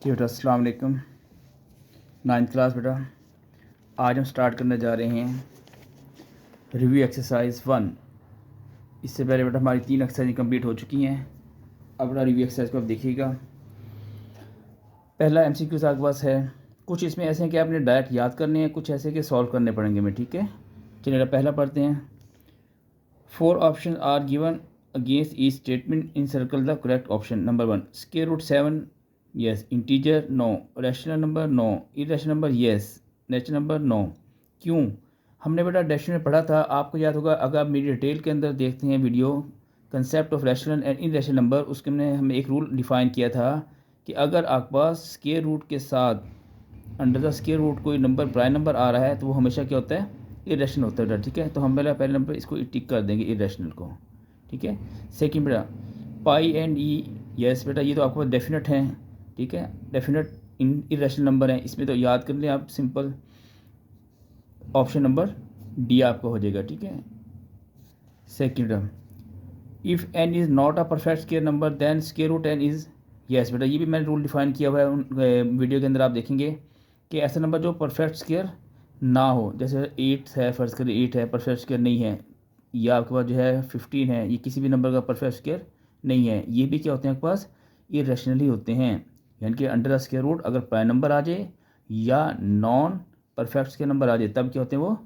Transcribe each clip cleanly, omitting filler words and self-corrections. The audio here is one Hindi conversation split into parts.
जी बेटा अस्सलाम वालेकुम। 9th क्लास बेटा, आज हम स्टार्ट करने जा रहे हैं रिव्यू एक्सरसाइज 1। इससे पहले बेटा हमारी 3 एक्सरसाइज कंप्लीट हो चुकी हैं। अब बेटा रिव्यू एक्सरसाइज को आप देखिएगा। पहला MCQ आपके पास है। कुछ इसमें ऐसे हैं कि आपने डायरेक्ट याद करने हैं, कुछ ऐसे कि सॉल्व करने पड़ेंगे हमें, ठीक है। चलिए बेटा पहला पढ़ते हैं। 4 option are given against each statement encircle the correct option. Number 1 square root 7, yes. Integer no. Rational number no. Irrational number yes. Natural number no. क्यों? हमने बेटा डेफिनेशन में पढ़ा था, आपको याद होगा। अगर आप मेरी डिटेल के अंदर देखते हैं video concept of rational and irrational number, उसके हमने एक रूल डिफाइन किया था कि अगर आपके पास स्क्वायर रूट के साथ अंडर द स्क्वायर रूट कोई नंबर प्राइम नंबर आ रहा है तो वो हमेशा क्या होता है, इरेशनल होता है, ठीक है। तो हम पहले नंबर इसको टिक कर देंगे इरेशनल को, ठीक है। सेकंड बेटा पाई एंड ई, यस बेटा ये तो आपको डेफिनेट है, ठीक है। डेफिनेट इरेशनल नंबर है, इसमें तो याद कर लें आप, सिंपल ऑप्शन नंबर डी आपको हो जाएगा, ठीक है। Second if N is not a perfect square number then square root N is, yes बेटा ये भी मैंने रूल डिफाइन किया हुआ है वीडियो के अंदर, आप देखेंगे कि ऐसा नंबर जो परफेक्ट स्क्वायर ना हो, जैसे 8 है, फर्ज करें 8 है, परफेक्ट स्क्वायर नहीं है, या आपके पास जो है 15 है, ये किसी भी नंबर का परफेक्ट स्क्वायर नहीं है, ये भी क्या होते हैं आपके पास, इरेशनल ही होते हैं। यानी कि अंडर द स्क्वायर रूट अगर प्राइम नंबर आ जाए या नॉन परफेक्ट स्क्वायर नंबर आ जाए तब क्या होते हैं, वो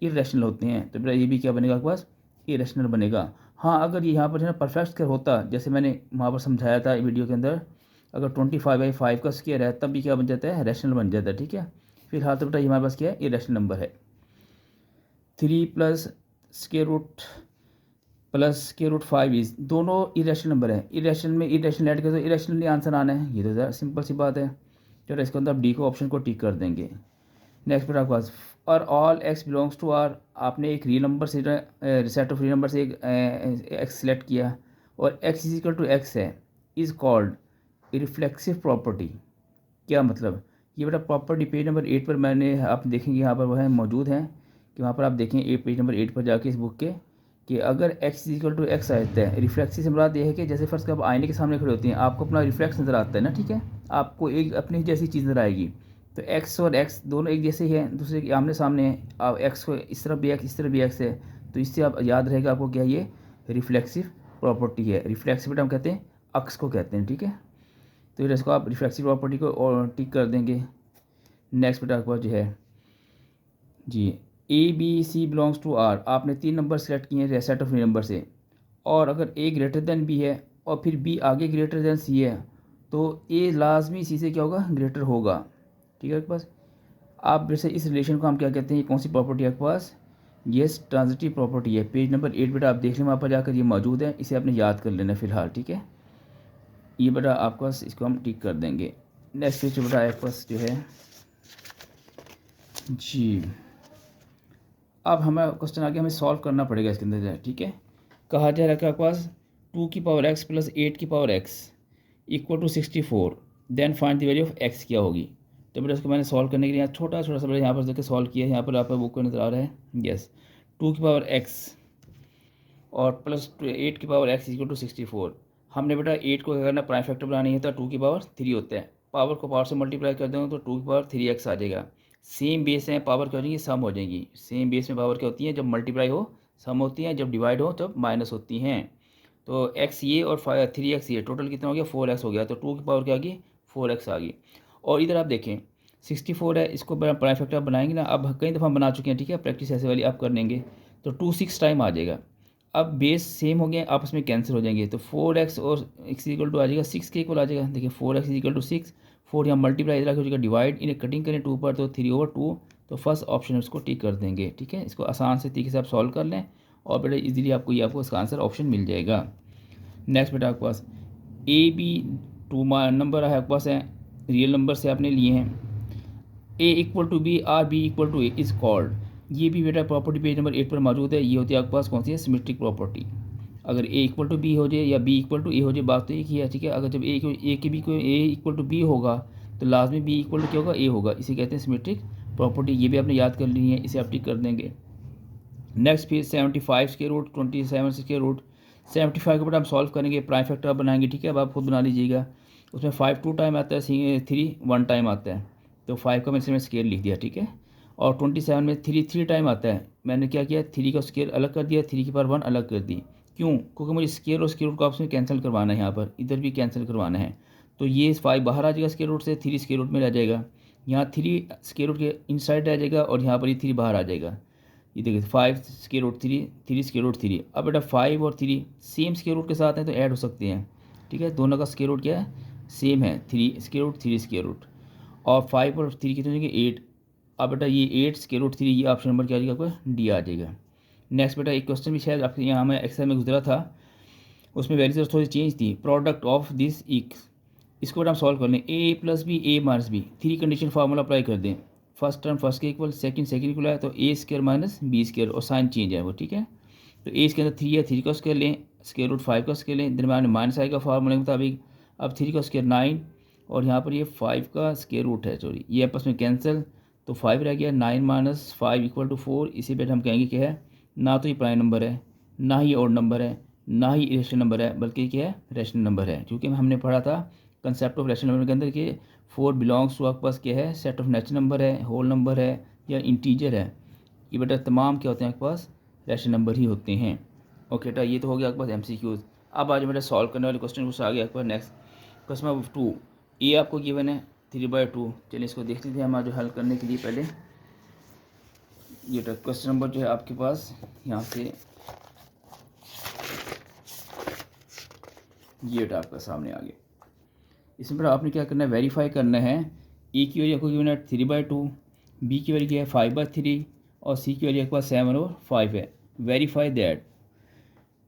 इरेशनल होते हैं। तो बेटा ये भी क्या बनेगा आपके पास, इरेशनल बनेगा। हाँ अगर यहाँ पर जो है परफेक्ट स्क्वायर होता, जैसे मैंने वहाँ पर समझाया था वीडियो के अंदर, अगर 25/5 का स्क्वायर है तब भी क्या बन जाता है, रैशनल बन जाता है, ठीक है। फिलहाल तो बेटा हमारे पास क्या है, इरेशनल नंबर है। 3 plus square root plus square root 5 is, दोनों इरेशनल नंबर है। इरेशनल में इरेशनल ऐड करें तो इरेशनल ही आंसर आना है, ये तो ज़रा सिंपल सी बात है। चलो इसके अंदर आप डी को ऑप्शन को टिक कर देंगे। नेक्स्ट बेटा आपके पास और all x belongs to R, आपने एक रियल नंबर से सेट ऑफ रियल नंबर से एक एक्स सेलेक्ट किया और x is equal to x है, इज़ कॉल्ड रिफ्लेक्सिव प्रॉपर्टी। क्या मतलब, ये बेटा प्रॉपर्टी पेज नंबर 8 पर मैंने, आप देखेंगे यहाँ पर वह है मौजूद है कि वहाँ पर आप देखें पेज नंबर 8 पर जाके इस बुक के, कि अगर x is equal to x आता है, रिफ्लेक्सिव से मुराद ये है कि जैसे फर्स्ट आप आईने के सामने खड़े होते हैं, आपको अपना रिफ्लेक्स नज़र आता है ना, ठीक है, आपको एक अपनी जैसी चीज़ नज़र आएगी। तो x और x दोनों एक जैसे ही हैं, दूसरे के आमने सामने हैं। आप x को इस तरफ भी x, इस तरफ भी x है, तो इससे आप याद रहेगा आपको क्या, ये रिफ्लेक्सिव प्रॉपर्टी है। रिफ्लेक्सिव बेटा हम कहते हैं अक्स को कहते हैं, ठीक है। तो इसको आप रिफ्लेक्सिव प्रॉपर्टी को और टिक कर देंगे। नेक्स्ट बेटा आपके पास जो है जी ABC बिलोंग्स टू R, आपने 3 नंबर सेलेक्ट किए हैं सेट ऑफ नंबर से, और अगर A ग्रेटर देन B है और फिर B आगे ग्रेटर देन C है तो A लाजमी C से क्या होगा, ग्रेटर होगा, ठीक है। आपके पास आप वैसे इस रिलेशन को हम क्या कहते हैं, ये कौन सी प्रॉपर्टी है आपके पास, ये ट्रांजिटिव प्रॉपर्टी है। पेज नंबर 8 बेटा आप देख लें, वहाँ पर जाकर ये मौजूद है, इसे आपने याद कर लेना फिलहाल, ठीक है। ये बेटा आपके पास इसको हम टिक कर देंगे। नेक्स्ट पेज बेटा आपके पास जो है जी, अब हमें क्वेश्चन आगे हमें सॉल्व करना पड़ेगा इसके अंदर जाए, ठीक है। कहा जा रहा है कि आपके पास 2 की पावर x प्लस 8 की power x equal to 64, then find the value of x क्या होगी। तो बेटा इसको मैंने सॉल्व करने के लिए छोटा सा बेटा यहाँ पर देखिए सॉल्व किया है, यहाँ पर आपका बुक को नज़र आ रहा है, यस। 2 की पावर x और प्लस 8 की पावर x इक्वल टू 64। हमने बेटा 8 को क्या करना, प्राइम फैक्टर बनानी है तो 2 की पावर 3 होता है, पावर को पावर से मल्टीप्लाई कर देंगे तो 2 की पावर 3x आ जाएगा। सेम बेस है, पावर क्या हो जाएंगी, सम हो जाएंगी। सेम बेस में पावर क्या होती है, जब मल्टीप्लाई हो सम होती हैं, जब डिवाइड हो तब माइनस होती हैं। तो x ये और 3x ये टोटल कितना हो गया, 4x हो गया, तो 2 की पावर क्या आ गई, 4x आ गई। और इधर आप देखें 64 है, इसको प्राइम फैक्टर बनाएंगे ना, अब कई दफ़ा बना चुके हैं, ठीक है, प्रैक्टिस ऐसे वाली आप कर लेंगे तो 2 6 टाइम आ जाएगा। अब बेस सेम हो गए, आपस में कैंसिल हो जाएंगे, तो 4x और x इक्वल टू आ जाएगा 6 के इक्वल आ जाएगा। देखिए 4x इक्वल टू 6, 4 यहाँ मल्टीप्लाई इधर हो जाएगा डिवाइड, इन्हें कटिंग करें 2 पर तो 3/2, तो फर्स्ट ऑप्शन उसको टिक कर देंगे, ठीक है। इसको आसान से तरीके से आप सॉल्व कर लें और बेटा इजीली आपको ये आपको इसका आंसर ऑप्शन मिल जाएगा। नेक्स्ट बेटा आपके पास AB 2 नंबर है आपके पास है, रियल नंबर से आपने लिए हैं। A इक्वल टू B और B equal to A is called, ये भी बेटा प्रॉपर्टी पेज नंबर 8 पर मौजूद है। ये होती है आपके पास कौन सी है, सिमेट्रिक प्रॉपर्टी। अगर A इक्वल टू B हो जाए या B इक्वल टू A हो जाए, बात तो एक ही है, ठीक है। अगर जब A के B को A इक्वल टू B होगा तो लाजमी B इक्वल टू क्या होगा, A होगा, इसे कहते हैं सिमेट्रिक प्रॉपर्टी। ये भी आपने याद कर ली है, इसे आप टिक कर देंगे। नेक्स्ट फिर 75 के रूट 27 के रूट 75 को बेटा हम सॉल्व करेंगे, प्राइम फैक्टर आप बनाएंगे, ठीक है। अब आप खुद बना लीजिएगा। उसमें 5 2 टाइम आता है, 3 1 टाइम आता है, तो 5 का मैंने स्केयर लिख दिया, ठीक है। और 27 में 3 3 टाइम आता है, मैंने क्या किया, 3 का स्केयर अलग कर दिया, 3 की पावर 1 अलग कर दी। क्यों? क्योंकि मुझे स्केयर और स्केयर रूट को आपस में कैंसिल करवाना है, यहाँ पर इधर भी कैंसिल करवाना है। तो ये 5 बाहर आ जाएगा स्केयर रूट से, 3 स्केयर रूट में रह जाएगा, यहाँ 3 स्केयर रूट के इनसाइड रह जाएगा, और यहाँ पर ये 3 बाहर आ जाएगा। ये देखिए 5 स्केयर रूट 3, 3 स्केयर रूट 3। अब बेटा 5 और 3 सेम स्केयर रूट के साथ हैं तो ऐड हो सकते हैं, ठीक है। दोनों का स्केयर रूट क्या है, सेम है, 3 स्केयर रूट 3 स्केयर रूट। और 5 और 3 कितने हो जाएंगे, 8। अब बेटा ये 8 स्केयर रूट 3, ये ऑप्शन नंबर क्या आ जाएगा आपका, डी आ जाएगा। नेक्स्ट बेटा एक क्वेश्चन भी शायद आपके यहाँ में एक्सएम में गुजरा था, उसमें वैल्यूज थोड़ी चेंज थी। प्रोडक्ट ऑफ दिस इक्स, इसको बेटा हम सॉल्व कर लें। A plus B, A minus B, 3 condition formula apply कर दें। फर्स्ट टर्म फर्स्ट के इक्वल, सेकंड सेकंड इक्वल है, तो A square minus B square, और साइन चेंज है वो, ठीक है। तो ए इसके अंदर 3 है, 3 का स्केयर लें, स्केयर रूट 5 का स्केयर लें, दरम्यान में माइनस आएगा फार्मूले के मुताबिक। अब 3 का स्केयर 9, और यहाँ पर ये 5 का स्केयर रूट है, सॉरी ये आपस में कैंसिल, तो 5 रह गया। 9 माइनस 5 इक्वल टू 4। इसी पे हम कहेंगे क्या है, ना तो ये प्राइम नंबर है, ना ही ऑड नंबर है, ना ही इरेशनल नंबर है, बल्कि क्या है, रैशनल नंबर है। क्योंकि हमने पढ़ा था कंसेप्ट ऑफ रैशनल नंबर के अंदर कि 4 बिलोंग्स टू आपके पास क्या है, सेट ऑफ नेचुरल नंबर है, होल नंबर है, या इंटीजर है। ये बेटा तमाम क्या होते हैं आपके पास, रैशनल नंबर ही होते हैं। ओके बेटा, ये तो हो गया आपके पास एमसीक्यूज। अब आज बेटा सॉल्व करने वाले क्वेश्चन कुछ आ गया आपके पास। नेक्स्ट क्वेश्चन नंबर 2, ए आपको गिवन है 3/2। चलिए इसको देख लेते हैं हम आज हल करने के लिए। पहले ये क्वेश्चन नंबर जो है आपके पास यहाँ से ये आपका सामने आ गया। इसमें पर आपने क्या करना है, वेरीफाई करना है। ए की वैल्यू आपको गिवन है 3/2, बी की वैल्यू क्या है 5/3, और सी की वैल्यू आपके पास 7 और 5 है। Verify that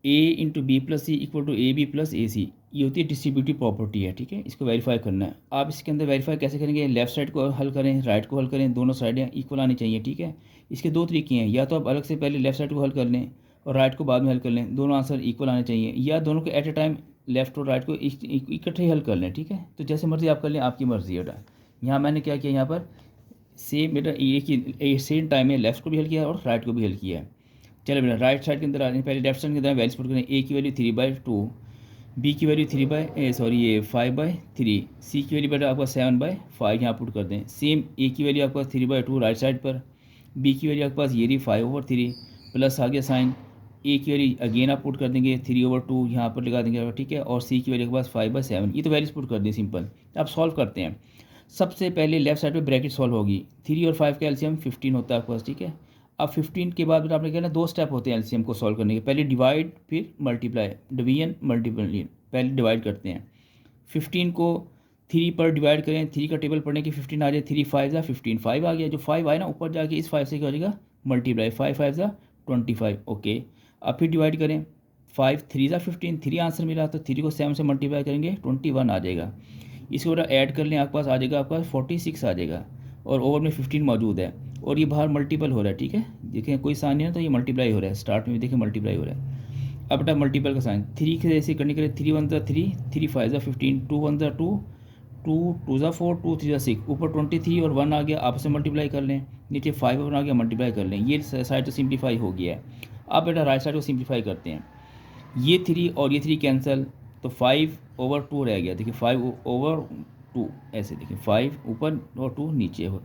A into B plus C equal to A B plus A C, ये होती है डिस्ट्रीब्यूटिव प्रॉपर्टी है, ठीक है। इसको वेरीफाई करना है। आप इसके अंदर वेरीफाई कैसे करेंगे, लेफ्ट साइड को हल करें, राइट को हल करें, दोनों साइडें इक्वल आनी चाहिए, ठीक है। इसके 2 तरीके हैं, या तो आप अलग से पहले लेफ्ट साइड को हल कर लें और राइट को बाद में हल कर लें, दोनों आंसर इक्वल आने चाहिए, या दोनों को एट ए टाइम लेफ्ट और राइट को इकट्ठे ही हल कर लें, ठीक है। तो जैसे मर्जी आप कर लें, आपकी मर्जी है बेटा। यहाँ मैंने क्या किया, यहाँ पर सेम बेटा एक सेम टाइम में लेफ्ट को भी हल किया और राइट को भी हल किया है। चलो बेटा राइट साइड के अंदर आ रहे हैं, पहले लेफ्ट साइड के अंदर वैल्यूज पुट करें। ए की वैल्यू 3/2, बी की वैल्यू 5/3, सी की वैल्यू बेटा आपका 7/5 यहाँ पुट कर दें। सेम ए की वैल्यू आपका 3/2 राइट साइड पर, बी की वैल्यू आपके पास ये रही 5/3, प्लस आ गया साइन। ए की वैल्यू अगेन आप पुट कर देंगे 3/2 यहाँ पर लगा देंगे, ठीक है। और सी की वैल्यू के पास 5/7, ये तो वैल्यूज पुट कर दें सिंपल। अब सॉल्व करते हैं। सबसे पहले लेफ्ट साइड पे ब्रैकेट सॉल्व होगी। 3 और 5 का एलसीएम 15 होता है आपके पास, ठीक है। अब 15 के बाद आपने कहना 2 स्टेप होते हैं एलसीएम को सॉल्व करने के, पहले डिवाइड फिर मल्टीप्लाई, डिवीजन मल्टीप्लाई। पहले डिवाइड करते हैं, 15 को 3 पर डिवाइड करें, 3 का टेबल पढ़ने की 15 आ जाए, 3 5 ज़ा 15, 5 आ गया। जो 5 आए ना ऊपर जाके इस 5 से क्या हो जाएगा, मल्टीप्लाई, 5 5 ज़ा 25, ओके। अब फिर डिवाइड करें, 5 3 ज़ा 15, 3 आंसर मिला, तो 3 को 7 से मल्टीप्लाई करेंगे 21 आ जाएगा। इसको बेटा ऐड कर लें, आपके पास आ जाएगा आपका 46 आ जाएगा, और ओवर में 15 मौजूद है, और ये बाहर मल्टीपल हो रहा है, ठीक है। देखिए कोई साइन नहीं है तो ये मल्टीप्लाई हो रहा है, स्टार्ट में देखिए मल्टीप्लाई हो रहा है। अब बेटा मल्टीपल का साइन 3 के ऐसे करने के लिए 3 1 ज़ा 3, 3 5 ज़ा 15, 2 1 ज़ा 2, 2 2 ज़ा 4, 2 3 ज़ा 6, ऊपर 23 और 1 आ गया, आपस में मल्टीप्लाई कर लें, नीचे 5 और 1 आ गया, मल्टीप्लाई कर लें। ये साइड तो सिंप्लीफाई हो गया है। अब बेटा राइट साइड को सिंप्लीफाई करते हैं, ये 3 और ये 3 कैंसिल, तो 5/2 रह गया। देखिए 5/2 ऐसे, देखिए 5 ऊपर और 2 नीचे हो।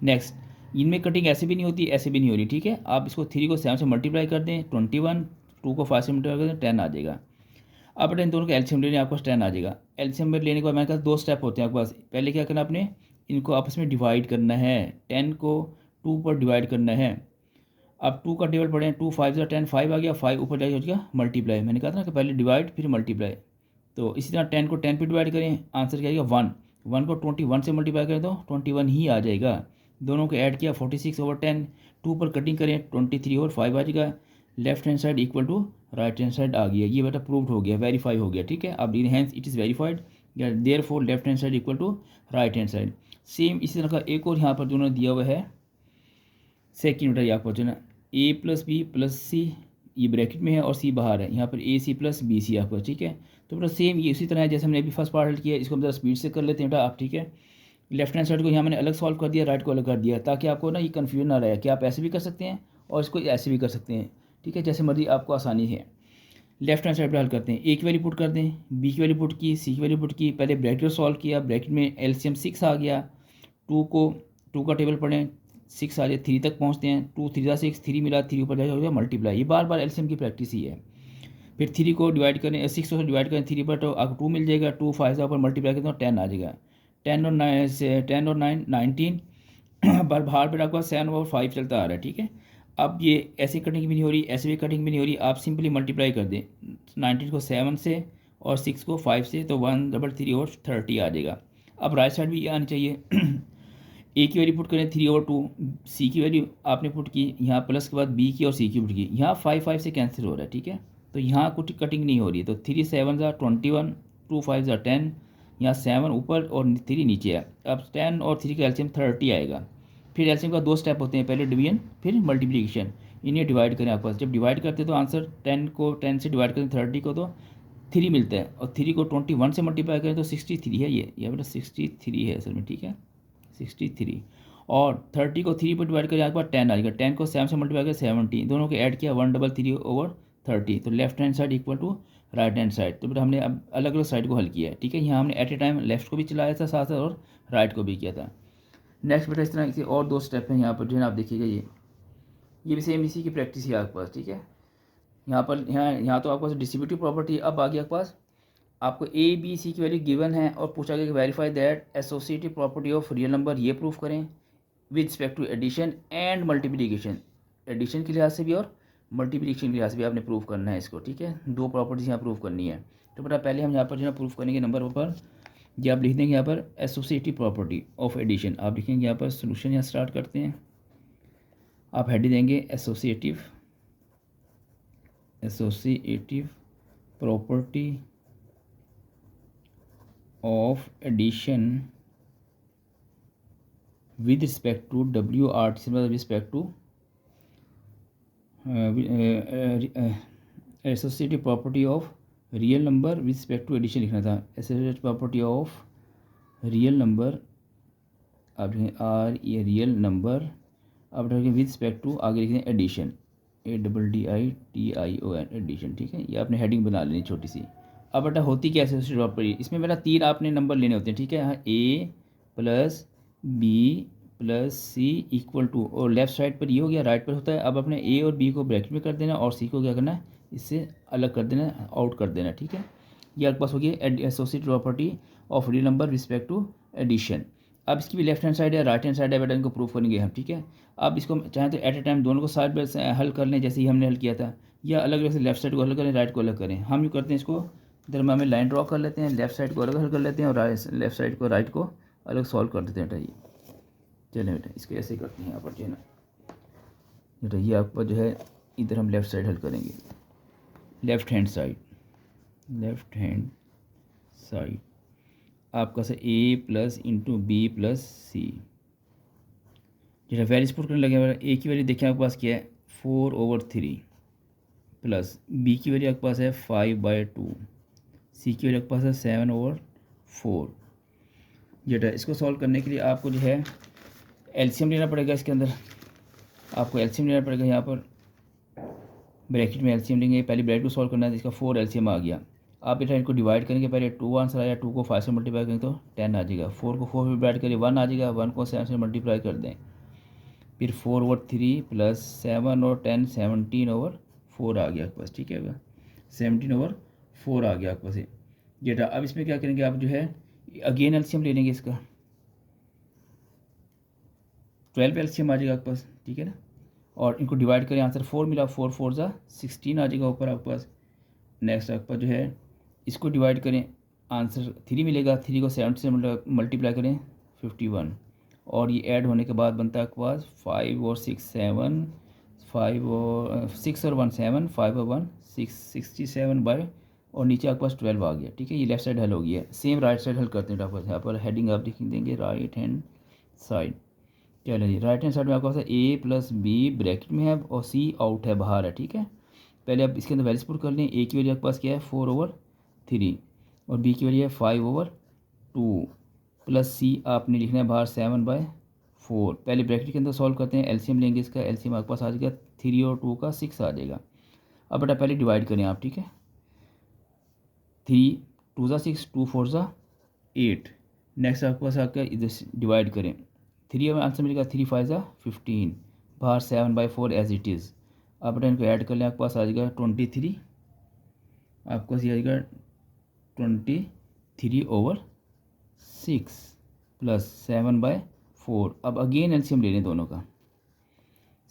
नेक्स्ट, इनमें कटिंग ऐसे भी नहीं होती, ऐसे भी नहीं हो रही, ठीक है। आप इसको 3 को 7 से मल्टीप्लाई कर दें 21, 2 को 5 से मल्टीप्लाई कर दें 10 आ जाएगा। अब बेटा इन दोनों का एलसीएम लेने आपको 10 आ जाएगा। एलसीएम लेने के बाद मेरे पास 2 स्टेप होते हैं आपके पास। पहले क्या करना, आपने इनको आपस में डिवाइड करना है, 10 को 2 पर डिवाइड करना है। अब 2 का टेबल पढ़ें, 2 5 ज़ा 10, 5 आ गया, 5 ऊपर जाएगा हो जाएगा मल्टीप्लाई। मैंने कहा था ना कि पहले डिवाइड फिर मल्टीप्लाई, तो इसी तरह 10 को 10 पे डिवाइड करें, आंसर क्या आएगा 1, 1 को 21 से मल्टीप्लाई करें तो 21 ही आ जाएगा। दोनों को ऐड किया 46/10, 2 पर कटिंग करें 23 और 5 आ जाएगा, left hand side equal to right hand side आ गया। ये बेटा प्रूव्ड हो गया, वेरीफाई हो गया, ठीक है। अब hence it is verified, therefore left hand side equal to right hand side. Same इसी तरह का एक और यहाँ पर जो उन्होंने दिया हुआ है सेकेंड बेटा, यहाँ पर जो ना a प्लस बी प्लस सी, ये ब्रैकेट में है और सी बाहर है, यहाँ पर ए सी प्लस बी सी आपको, ठीक है। तो बेटा सेम ये उसी तरह है जैसे हमने अभी फर्स्ट पार्ट हल किया, इसको हम ज़रा स्पीड से कर लेते हैं बेटा आप, ठीक है। लेफ्ट हैंड साइड को यहाँ मैंने अलग सॉल्व कर दिया, राइट को अलग कर दिया, ताकि आपको ना ये कन्फ्यूजन ना रहे कि आप ऐसे भी कर सकते हैं और इसको ऐसे भी कर सकते हैं, ठीक है, जैसे मर्जी आपको आसानी है। लेफ्ट हैंड साइड पर हल करते हैं। ए की वैल्यू पुट कर दें, बी की वैल्यू पुट की, सी की वैल्यू पुट की, पहले ब्रैकेट को सॉल्व किया, ब्रैकेट में एलसीएम 6 आ गया, टू का टेबल पढ़ें, 6 आ जाए, 3 तक पहुँचते हैं, 2 3 जा 6, 3 मिला, 3 ऊपर जाए हो गया मल्टीप्लाई। ये बार बार एलसीएम की प्रैक्टिस ही है। फिर 3 को डिवाइड करें, 6 को डिवाइड करें 3 पर तो आपको 2 मिल जाएगा, 2 5 ऊपर मल्टीप्लाई करते हो 10 आ जाएगा, 10 और 9 19 बार बाहर पर आपका 7 और 5 चलता आ रहा है, ठीक है। अब ये ऐसे कटिंग भी नहीं हो रही, ऐसे भी कटिंग भी नहीं हो रही, आप सिंपली मल्टीप्लाई कर दें 19 को 7 से और 6 को 5 से, तो 133 और 30 आ जाएगा। अब राइट साइड भी ये आनी चाहिए। ए की वैल्यू पुट करें 3/2, सी की वैल्यू आपने पुट की, यहाँ प्लस के बाद बी की और सी की पुट की, यहाँ 5 से कैंसिल हो रहा है, ठीक है। तो यहाँ कुछ कटिंग नहीं हो रही है, तो 3 7 21, 2 5 10, यहाँ 7 ऊपर और 3 नीचे है। अब 10 और 3 का एलसीएम 30 आएगा। फिर एलसीएम का 2 स्टेप होते हैं, पहले डिवीजन फिर मल्टीप्लिकेशन। इन्हें डिवाइड करें आपके पास, जब डिवाइड करते हैं तो आंसर 10 को 10 से डिवाइड करें 30 को तो 3 मिलता है, और 3 को 21 से मल्टीप्लाई करें तो 63 है। ये बेटा 63 है असल में, ठीक है 63। और 30 को 3 पर डिवाइड करें आपके पास 10 आ जाएगा, 10 को 7 से मल्टीप्लाई करें 70, दोनों को ऐड किया 133/30, तो left hand side equal to right hand side. तो बेटा हमने अब अलग अलग साइड को हल किया है, ठीक है। यहाँ हमने एट ए टाइम लेफ्ट को भी चलाया था साथ साथ और राइट को भी किया था। नेक्स्ट बेटा इस तरह के और 2 स्टेप हैं यहाँ पर जो है आप देखिएगा, ये भी सेम इसी की प्रैक्टिस है आपके पास, ठीक है। यहाँ तो आपके पास डिस्ट्रीब्यूटिव प्रॉपर्टी। अब आ गया आपके पास, आपको ए बी सी की वैल्यू गिवन है और पूछा गया कि verify that associative property of real number, ये प्रूफ करें with respect to addition and multiplication. Addition के लिहाज से भी और मल्टीप्लिकेशन के लिहाज से भी आपने प्रूफ करना है इसको, ठीक है। 2 प्रॉपर्टीज यहाँ प्रूफ करनी है। तो बेटा पहले हम यहाँ पर जो है प्रूफ करेंगे नंबर पर, ये आप लिख देंगे यहाँ पर एसोसिएटिव प्रॉपर्टी ऑफ एडिशन, आप लिखेंगे यहाँ पर सोल्यूशन। यहाँ स्टार्ट करते हैं, आप हेड देंगे associative property of addition with respect to WRT से मतलब respect to associative property of real number with respect to addition लिखना था। Associative property of real number, अब रियल नंबर, अब विद रिस्पेक्ट टू आगे लिखें एडिशन, ADDITION एडिशन, ठीक है। ये आपने हेडिंग बना लेनी छोटी सी। अब बेटा होती क्या एसोसिएटिव प्रॉपर्टी, इसमें बेटा 3 आपने नंबर लेने होते हैं, ठीक है। A + B + C equal to, और लेफ्ट साइड पर ये हो गया, राइट पर होता है। अब अपने A और B को ब्रैकेट में कर देना और C को क्या करना है, इससे अलग कर देना, आउट कर देना, ठीक है। ये आपके पास हो गया associative property of real number respect to addition. अब इसकी भी लेफ्ट हैंड साइड है, राइट हैंड साइड है बेटा, इनको प्रूफ करेंगे हम, ठीक है। अब इसको चाहें तो एट ए टाइम दोनों को साइड बाय हल कर लें, जैसे ही हमने हल किया था, या अलग अलग से लेफ्ट साइड को अलग करें, राइट को अलग करें। हम यूँ करते हैं, इसको दरम्यान में लाइन ड्रॉ कर लेते हैं, लेफ्ट साइड को अलग हल कर लेते हैं और लेफ्ट साइड को राइट को अलग सॉल्व कर देते हैं बेटा। ये चलें बेटा, इसको ऐसे करते हैं यहाँ पर जो है ना बेटा, ये आपका जो है इधर हम लेफ्ट साइड हल करेंगे, लेफ्ट हैंड साइड आपका से A + B + C, जैसे वैल्यूज पुट करने लगे। ए की वैल्यू देखिए आपके पास क्या है 4/3 प्लस बी की वैल्यू आपके पास है 5/2, सी की वैल्यू आपके पास है 7/4। जेटा इसको सॉल्व करने के लिए आपको जो है एलसीएम लेना पड़ेगा। इसके अंदर आपको एलसीएम लेना पड़ेगा, यहाँ पर ब्रैकेट में एलसीएम लेंगे, पहले ब्रैकेट को सॉल्व करना है, इसका 4 एलसीएम आ गया। आप बेटा इनको डिवाइड करेंगे, पहले 2 आंसर आया, 2 को 5 से मल्टीप्लाई करेंगे तो 10 आ जाएगा, 4 को 4 से डिवाइड करें 1 आ जाएगा, 1 को 7 से मल्टीप्लाई कर दें, फिर 4/3 + 7 और 10 17/4 आ गया आपके पास, ठीक है। 17/4 आ गया आपके पास जेटा। अब इसमें क्या करेंगे, आप जो है अगेन एलसीएम ले लेंगे, इसका 12 एलसीएम आ जाएगा आपके पास, ठीक है ना। और इनको डिवाइड करें, आंसर 4 मिला, 4 4 = 16 आ जाएगा ऊपर आपके पास। नेक्स्ट आपके पास जो है इसको डिवाइड करें, आंसर 3 मिलेगा, 3 को 7 से मल्टीप्लाई करें 51, और ये ऐड होने के बाद बनता है आपके पास 5 और 6 7, 5 और 6 और 1 7, 5 और 1 6, 67 और नीचे आपके पास 12 आ गया, ठीक है। ये लेफ्ट साइड हल हो गया। सेम राइट साइड हल करते हैं आपके यहाँ पर हेडिंग आप लिख देंगे राइट हैंड साइड। चलो जी, राइट हैंड साइड में आपके पास A + B ब्रैकेट में है और C आउट है, बाहर है, ठीक है। पहले आप इसके अंदर वैल्यूज पुट कर लें। A की वैल्यू आपके पास क्या है 4/3 और B की वैल्यू है 5/2 प्लस C आपने लिखना है बाहर 7/4। पहले ब्रैकेट के अंदर सॉल्व करते हैं, एलसीएम लेंगे, इसका एलसीएम आपके पास आ जाएगा 3 और 2 का 6 आ जाएगा। अब बेटा पहले डिवाइड करें आप, ठीक है। 2 ज़ा 6, 2 4 ज़ा 8। नेक्स्ट आपके पास आकर इधर से डिवाइड करें, 3 हमें आंसर मिलेगा, 3 5 ज़ा 15, बाहर 7/4 एज इट इज़। अब बेटा इनको ऐड कर लें, आपके पास आ जाएगा 23, आपके पास ये आएगा 23/6 प्लस 7/4। अब अगेन एलसीएम ले लें दोनों का,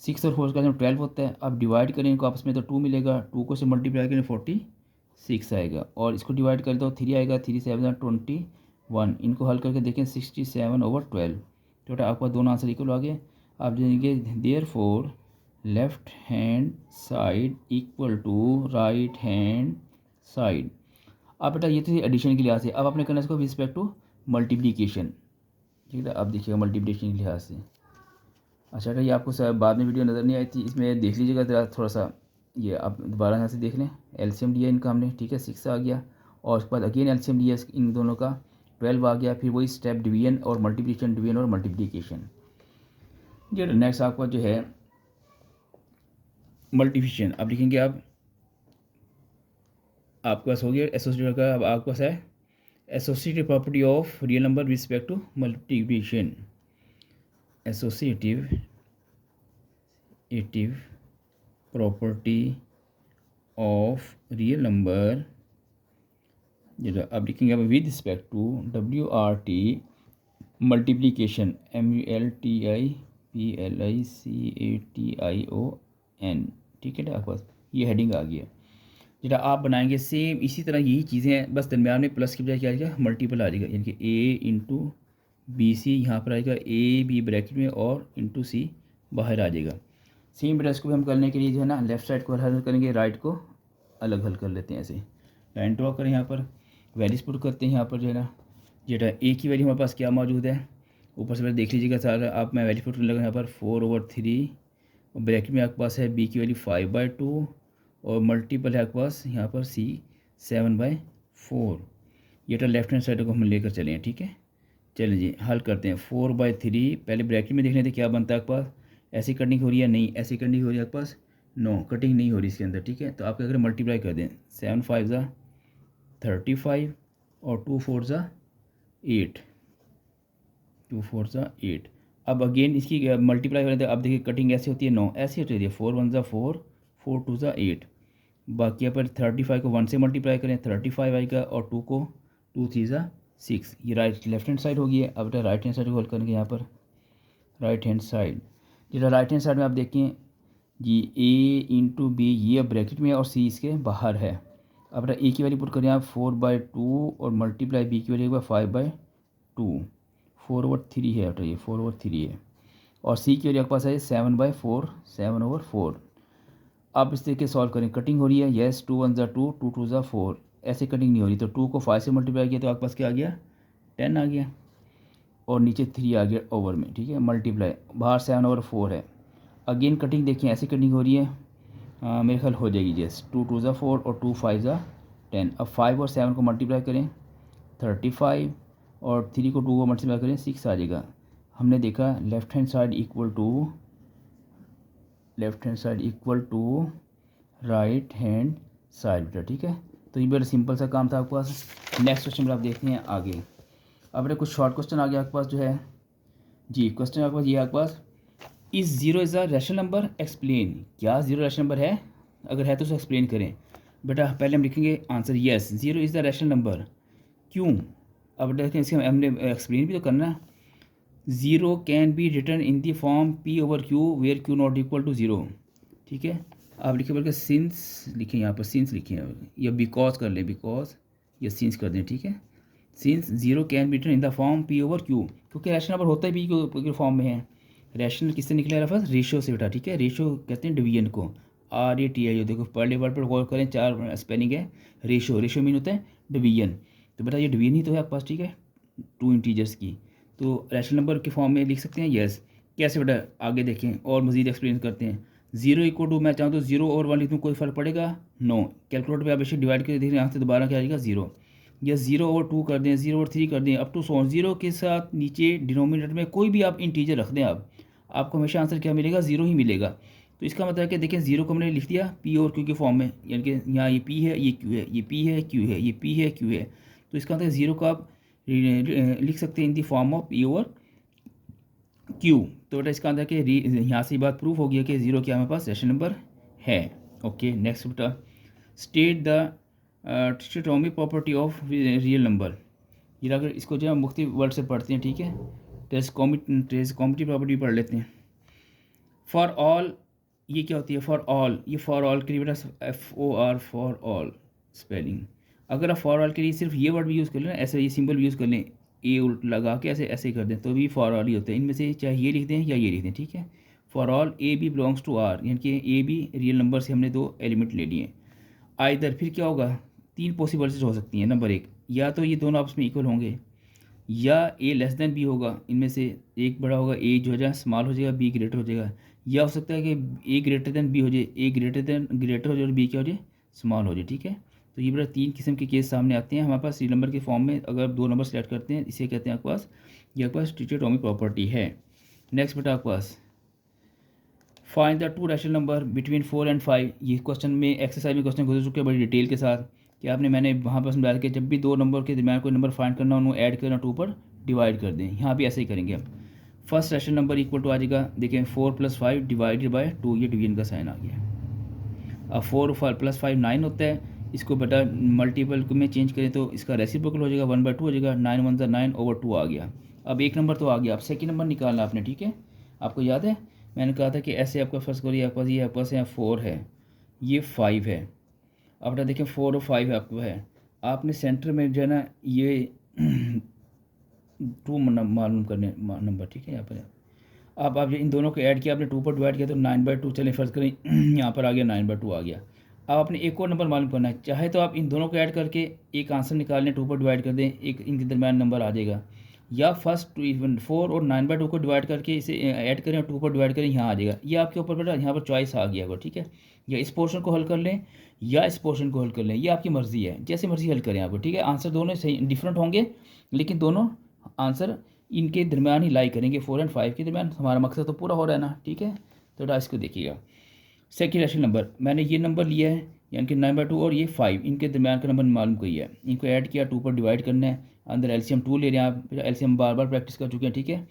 6 और 4 का 12 होता है। अब डिवाइड करें इनको आपस में तो 2 मिलेगा, 2 को से मल्टीप्लाई करें 46 आएगा, और इसको डिवाइड करें तो 3 आएगा, 3 7 21। इनको हल करके देखें 67/12, तो बेटा आपका दोनों आंसर इक्वल आ गए। आप देंगे therefore left hand side equal to right hand side. अब बेटा ये तो एडिशन के लिहाज से, अब आपने करना इसको रिस्पेक्ट टू मल्टीप्लिकेशन, ठीक है। अब देखिएगा मल्टीप्लिकेशन के लिहाज से। अच्छा बेटा ये आपको सर बाद में वीडियो नज़र नहीं आई थी, इसमें देख लीजिएगा ज़रा थोड़ा सा, ये आप दोबारा यहाँ से देख लें। एलसीएम लिया इनका हमने, ठीक है, 6 आ गया, और उसके बाद अगेन एलसीएम लिया इन दोनों का, 12 आ गया। फिर वही स्टेप डिवीजन और मल्टीप्लिकेशन, डिवीजन और मल्टीप्लिकेशन। जो नेक्स्ट आपका जो है मल्टीप्लिकेशन, अब लिखेंगे आप, आपके पास हो गया एसोसिएटिव का। अब आपके पास है associative property of real number respect to multiplication. Associative property of real number, जो अब लिखेंगे अब with respect to WRT multiplication, MULTIPLICATION, ठीक है ना। आपके पास ये हेडिंग आ गया, जरा आप बनाएंगे सेम इसी तरह यही चीज़ें हैं, बस दरम्यान में प्लस की बजाय क्या आ जाएगा, मल्टीपल आ जाएगा, यानी कि A × BC यहाँ पर आएगा, AB ब्रैकेट में और × C बाहर आ जाएगा। सेम बेटा इसको भी हम करने के लिए जो है ना, लेफ्ट साइड को हल करेंगे, राइट को अलग हल कर लेते हैं। ऐसे लाइन ड्रॉ करें, यहाँ पर वैल्यूज पुट करते हैं। यहाँ पर जो है ना, जेटा A की वैल्यू हमारे पास क्या मौजूद है, ऊपर से पहले देख लीजिएगा सारा आप, मैं वैल्यू पुट करने लगा यहाँ पर 4/3, और ब्रैकेट में आपके पास है B की वैल्यू 5/2, और मल्टीपल है आपके पास यहाँ पर C 7/4। ये तो लेफ्ट हैंड साइड को हम लेकर चले हैं, ठीक है। चलिए जी हल करते हैं। 4/3 पहले ब्रैकेट में देख लेते क्या बनता है आपके पास, ऐसी कटिंग हो रही है, नहीं ऐसी कटिंग हो रही है आपके पास, नो कटिंग नहीं हो रही इसके अंदर, ठीक है। तो आप क्या करें, मल्टीप्लाई कर दें, 7 5 ज़ा 35 और 2 4 ज़ा 8, 2 4 ज़ा 8। अब अगेन इसकी मल्टीप्लाई करें तो अब देखिए कटिंग ऐसे होती है, नो ऐसी होती है, 4 1 ज़ा 4, 4 2 ज़ा 8। बाकी यहाँ पर 35 को 1 से मल्टीप्लाई करें, 35 आएगा, और 2 को 2 3 ज़ा 6। ये राइट लेफ्ट हैंड साइड होगी। अब राइट हैंड साइड को हल करेंगे, यहाँ पर राइट हैंड साइड, जरा राइट हैंड साइड में आप देखें जी A × B ये ब्रैकेट में और C इसके बाहर है। अब A की वैल्यू पुट करें आप 4/2 और मल्टीप्लाई B की वैल्यू 5/2, 4/3 है बेटा, ये 4/3 है, और C की वैल्यू आपके पास है 7/4, 7/4। आप इस तरीके सॉल्व करें, कटिंग हो रही है, येस 2 1 ज़ा 2, 2 2 ज़ा 4, ऐसे कटिंग नहीं हो रही, तो 2 को 5 से मल्टीप्लाई किया तो आपके पास क्या आ गया, 10 आ गया, और नीचे 3 आ गया ओवर में, ठीक है, मल्टीप्लाई, बाहर 7/4 है। अगेन कटिंग देखिए ऐसी कटिंग हो रही है, मेरे ख्याल हो जाएगी जैस, 2 2 ज़ा 4 और 2 5 ज़ा 10। अब 5 और 7 को मल्टीप्लाई करें 35, और 3 को 2 को मल्टीप्लाई करें 6 आ जाएगा। हमने देखा left hand side equal to right hand side बेटा, ठीक है। तो ये बड़ा सिंपल सा काम था आपके पास। नेक्स्ट क्वेश्चन में आप देखते हैं आगे। अब बेटा कुछ शॉर्ट क्वेश्चन आ गया आपके पास जो है जी, क्वेश्चन आपके पास ये आपके पास, is zero is a rational number, explain. क्या ज़ीरो रैशनल नंबर है, अगर है तो उसे एक्सप्लेन करें। बेटा पहले हम लिखेंगे answer, yes zero is the rational number. क्यों, अब देखें इसके हमने एक्सप्लेन भी तो करना। Zero can be return in the form P/Q where Q not equal to zero, ठीक है। आप लिखे बल्कि सिंस लिखें, यहाँ पर सिंस लिखें, या बिकॉज कर लें, बिकॉज या सिंस कर दें, ठीक है। Since zero can be return in the form P/Q, क्योंकि रैशनल नंबर होता है P के फॉर्म में है। रैशनल किससे निकलेगा फर्स्ट, रेशियो से बेटा, ठीक है। रेशियो कहते हैं डिवीजन को, RATIO। देखो पहले वर्ड पर गौर करें, 4 स्पेलिंग है। रेशियो मीन होता है डिवीजन, तो बेटा ये डिवीजन ही तो है आपके पास, ठीक है, 2 इंटीजर्स की। तो रैशनल नंबर के फॉर्म में लिख सकते हैं, यस। कैसे बेटा, आगे देखें और मजीद एक्सप्लेन करते हैं। 0 इक्वल टू, मैं चाहूँ तो 0 और 1 लिख दूँ, कोई फ़र्क पड़ेगा, नो। कैलकुलेटर पे आप इसे डिवाइड करके देख रहे हैं, यहाँ से दोबारा क्या आएगा 0, या 0/2 कर दें, 0/3 कर दें, अप टू 100। 0 के साथ नीचे डिनोमिनेटर में कोई भी आप इंटीजर रख दें, आपको हमेशा आंसर क्या मिलेगा, 0 ही मिलेगा। तो इसका मतलब है कि देखिए ज़ीरो को मैंने लिख दिया पी और क्यू के फॉर्म में, यानी कि यहाँ ये पी है, ये क्यू है, ये पी है, क्यू है, ये पी है, क्यू है। तो इसका मतलब ज़ीरो को आप लिख सकते हैं इन दी फॉर्म ऑफ पी और क्यू। तो बेटा इसका अंदर कि यहाँ से बात प्रूफ हो गया कि ज़ीरो क्या हमारे पास रैशनल नंबर है। ओके, नेक्स्ट बेटा, state the trigonometric property of real number. ये अगर इसको जो है मुख्तलिफ वर्ड से पढ़ते हैं, ठीक है, ट्रिगोनोमेट्रिक प्रॉपर्टी पढ़ लेते हैं। फॉर ऑल, ये क्या होती है फॉर ऑल? ये फॉर ऑल के लिए बेटा FOR फॉर ऑल स्पेलिंग। अगर आप फॉर ऑल के लिए सिर्फ ये वर्ड भी यूज़ कर लें, ऐसे ये सिंबल भी यूज़ कर लें, ए उल्ट लगा के ऐसे ऐसे कर दें, तो भी फॉर ऑल ही होते हैं। इनमें से चाहे ये लिख दें या ये लिख दें, ठीक है। For all a b belongs to R, यानी कि ए बी रियल नंबर से हमने 2 एलिमेंट ले लिए। आइदर, फिर क्या होगा, 3 पॉसिबिलिटीज हो सकती हैं। नंबर 1, या तो ये दोनों आपस में इक्वल होंगे, या ए लेस देन बी होगा, इनमें से एक बड़ा होगा, ए जो है स्मॉल हो जाएगा, बी ग्रेटर हो जाएगा। या हो सकता है कि ए ग्रेटर देन बी हो जाए, ए ग्रेटर हो जाए और बी क्या हो जाए, स्मॉल हो जाए, ठीक है। तो ये बड़ा 3 किस्म के केस सामने आते हैं हमारे पास रियल नंबर के फॉर्म में। अगर 2 नंबर सेलेक्ट करते हैं, इसे कहते हैं आपके पास, ये आपके पास ट्रिगोनोमेट्रिक प्रॉपर्टी है। नेक्स्ट बेटा आपके पास, find the 2 rational number between 4 and 5। ये क्वेश्चन में एक्सरसाइज में क्वेश्चन गुजर चुके हैं बड़ी डिटेल के साथ, कि मैंने वहाँ पर समझाया कि जब भी 2 नंबर के दरमियान कोई नंबर फाइंड करना, उन्हें ऐड करना, 2 पर डिवाइड कर दें। यहाँ भी ऐसे ही करेंगे हम। First rational number equal to आ जाएगा, देखें 4 + 5 डिवाइडेड बाय 2, ये डिवीजन का साइन आ गया। अब 4 + 5 9 होता है, इसको बेटा मल्टीपल में चेंज करें तो इसका रेसिप्रोकल हो जाएगा, 1/2 हो जाएगा, 9 × 1 = 9/2 आ गया। अब एक नंबर तो आ गया, अब सेकंड नंबर निकालना आपने, ठीक है। आपको याद है मैंने कहा था कि ऐसे आपका फर्स्ट करिए, आपके पास ये आपके पास 4 है, ये 5 है। अब बेटा देखें 4 और 5 आपको है, आपने सेंटर में जो है ना ये 2 मालूम करने नंबर, ठीक है। यहाँ पर अब आप इन दोनों को ऐड किया, आपने 2 पर डिवाइड किया तो 9/2, चले फर्ज करें यहाँ पर आ गया 9/2 आ गया। अब आपने एक और नंबर मालूम करना है, चाहे तो आप इन दोनों को ऐड करके एक आंसर निकाल लें, 2 पर डिवाइड कर दें, एक इनके दरमियान नंबर आ जाएगा। या फर्स्ट 4 और 9/2 को डिवाइड करके इसे ऐड करें और 2 पर डिवाइड करें, यहाँ आ जाएगा। ये आपके ऊपर बेटा यहाँ पर चॉइस आ गया होगा, ठीक है। या इस पोर्शन को हल कर लें या इस पोर्शन को हल कर लें, ये आपकी मर्ज़ी है, जैसे मर्ज़ी हल करें आप, ठीक है। आंसर दोनों सही डिफरेंट होंगे, लेकिन दोनों आंसर इनके दरमियान ही लाई करेंगे, 4 और 5 के दरमियान। हमारा मकसद तो पूरा हो रहा है ना, ठीक है। तो बेटा इसको देखिएगा, सेकेंड रैशनल नंबर मैंने ये नंबर लिया है, यानी कि 9/2 और ये 5, इनके दरमियान का नंबर मालूम किया है, इनको ऐड किया, 2 पर डिवाइड करना है, अंदर LCM 2 ले रहे हैं आप। LCM बार बार प्रैक्टिस कर चुके हैं, ठीक है।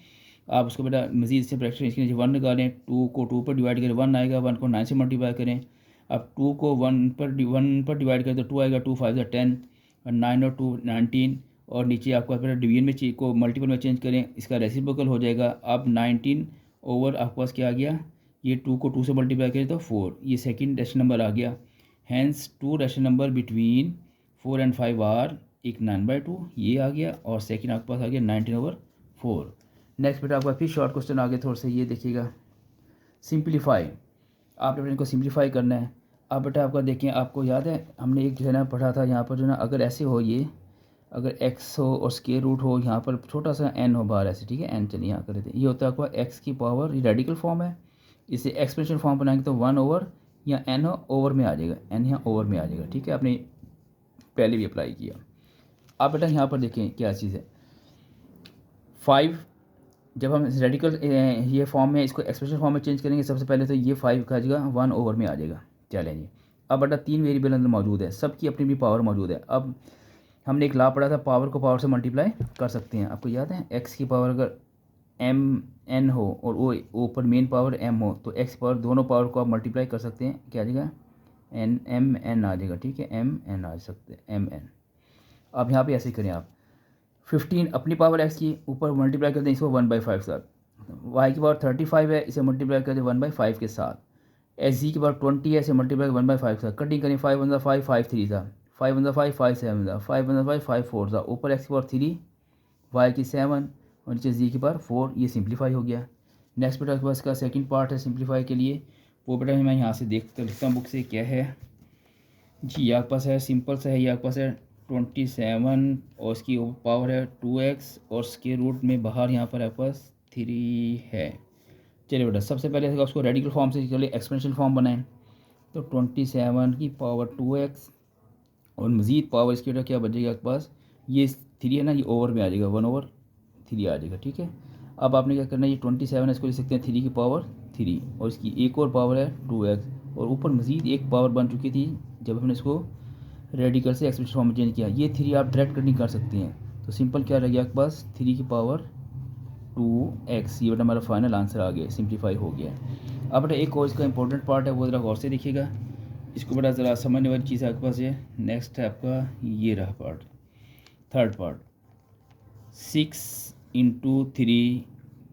आप उसको बेटा मजीद से प्रैक्टिस इसके नीचे 1 निकालें, 2 को 2 पर डिवाइड करें, 1 आएगा, 1 को 9 से मल्टीप्लाई करें। अब 2 को 1 पर डिवाइड करें तो 2 आएगा, 2 × 5 = 10, और 9 और 2 19, और नीचे आपको बेटा डिवीजन में को मल्टीपल में चेंज करें, इसका रेसिप्रोकल हो जाएगा। अब 19 ओवर आपके पास क्या आ गया, ये 2 को 2 से मल्टीप्लाई करें तो 4, ये सेकंड रैशनल नंबर आ गया। हैंस 2 रैशनल नंबर बिटवीन 4 और 5 आर, एक 9/2 ये आ गया, और सेकंड आपके पास आ गया 19/4। नेक्स्ट बेटा आपका फिर शॉर्ट क्वेश्चन आ गया थोड़ा सा, ये देखिएगा, सिंप्लीफाई। आपने इनको सिंप्लीफाई करना है। अब बेटा आपका देखें, आपको याद है हमने एक जो है ना पढ़ा था, यहाँ पर जो है ना अगर ऐसे हो, ये अगर x हो और स्क्वायर रूट हो, यहाँ पर छोटा सा n हो बाहर ऐसे, ठीक है। n चलिए यहाँ कर देते हैं, ये होता है आपका x की पावर, ये रेडिकल फॉर्म है। इसे एक्सपेंशन फॉर्म बनाएंगे तो 1 ओवर या n ओवर में आ जाएगा, n यहाँ ओवर में आ जाएगा, ठीक है। आपने पहले भी अप्लाई किया। अब बेटा यहाँ पर देखें क्या चीज़ है, 5 जब हम रेडिकल ये फॉर्म में इसको एक्सप्रेशन फॉर्म में चेंज करेंगे, सबसे पहले तो ये 5 का जगह 1 ओवर में आ जाएगा। चलेंगे, अब बेटा 3 वेरिएबल अंदर मौजूद है, सबकी अपनी भी पावर मौजूद है। अब हमने एक लॉ पढ़ा था, पावर को पावर से मल्टीप्लाई कर सकते हैं, आपको याद है। x की पावर अगर mn हो और ओ ऊपर मेन पावर m हो, तो x पावर दोनों पावर को आप मल्टीप्लाई कर सकते हैं, क्या आ जाएगा, mn आ जाएगा, ठीक है। mn आ सकते हैं, mn। अब यहाँ पे ऐसे करें आप, 15 अपनी पावर x की ऊपर मल्टीप्लाई कर दें इसको 1/5 साथ, y की पावर 35 है, इसे मल्टीप्लाई कर दें 1/5 के साथ, z की पावर 20 है, इसे मल्टीप्लाई 1/5 साथ, कटिंग करें, 5 × 5 5 3 था, 5 × 5 5 7 था, 5 × 5 5 4 था, ऊपर x की पावर 3, y की 7 और नीचे z की पावर 4, ये सिंप्लीफाई हो गया। नेक्स्ट बेटा के पास का सेकंड पार्ट है सिंप्लीफाई के लिए, वो बेटा मैं यहाँ से देख कर लिखता हूँ बुक से, क्या है जी, ये आपके पास है सिंपल सा है, ये आपके पास है 27 और इसकी पावर है 2x और स्क्वायर रूट में बाहर यहाँ पर आपके पास 3 है। चलिए बेटा सबसे पहले उसको रेडिकल फॉर्म से चलिए एक्सपेंशन फॉर्म बनाएं, तो 27 की पावर 2x और मज़ीद पावर इसकी बेटा क्या बचेगा आपके पास, ये 3 है ना, ये ओवर में आ जाएगा, 1/3 आ जाएगा, ठीक है। अब आपने क्या करना है, ये 27 है, इसको लिख सकते हैं 3 की पावर 3 और इसकी एक और पावर है 2x और ऊपर मज़ीद एक पावर बन चुकी थी जब हमने इसको रेडिकल से एक्सपोनेंशियल फॉर्म में चेंज किया। ये 3 आप डायरेक्ट कटिंग कर सकते हैं। तो सिंपल क्या रह गया आपके पास 3 की पावर 2x। ये बेटा हमारा फाइनल आंसर आ गया, सिंप्लीफाई हो गया। अब बेटा एक और इसका इंपॉर्टेंट पार्ट है, वो ज़रा गौर से देखिएगा। इसको बेटा ज़रा समझने वाली चीज़ आपके पास है। नेक्स्ट है आपका ये रहा part, third part. 6 into 3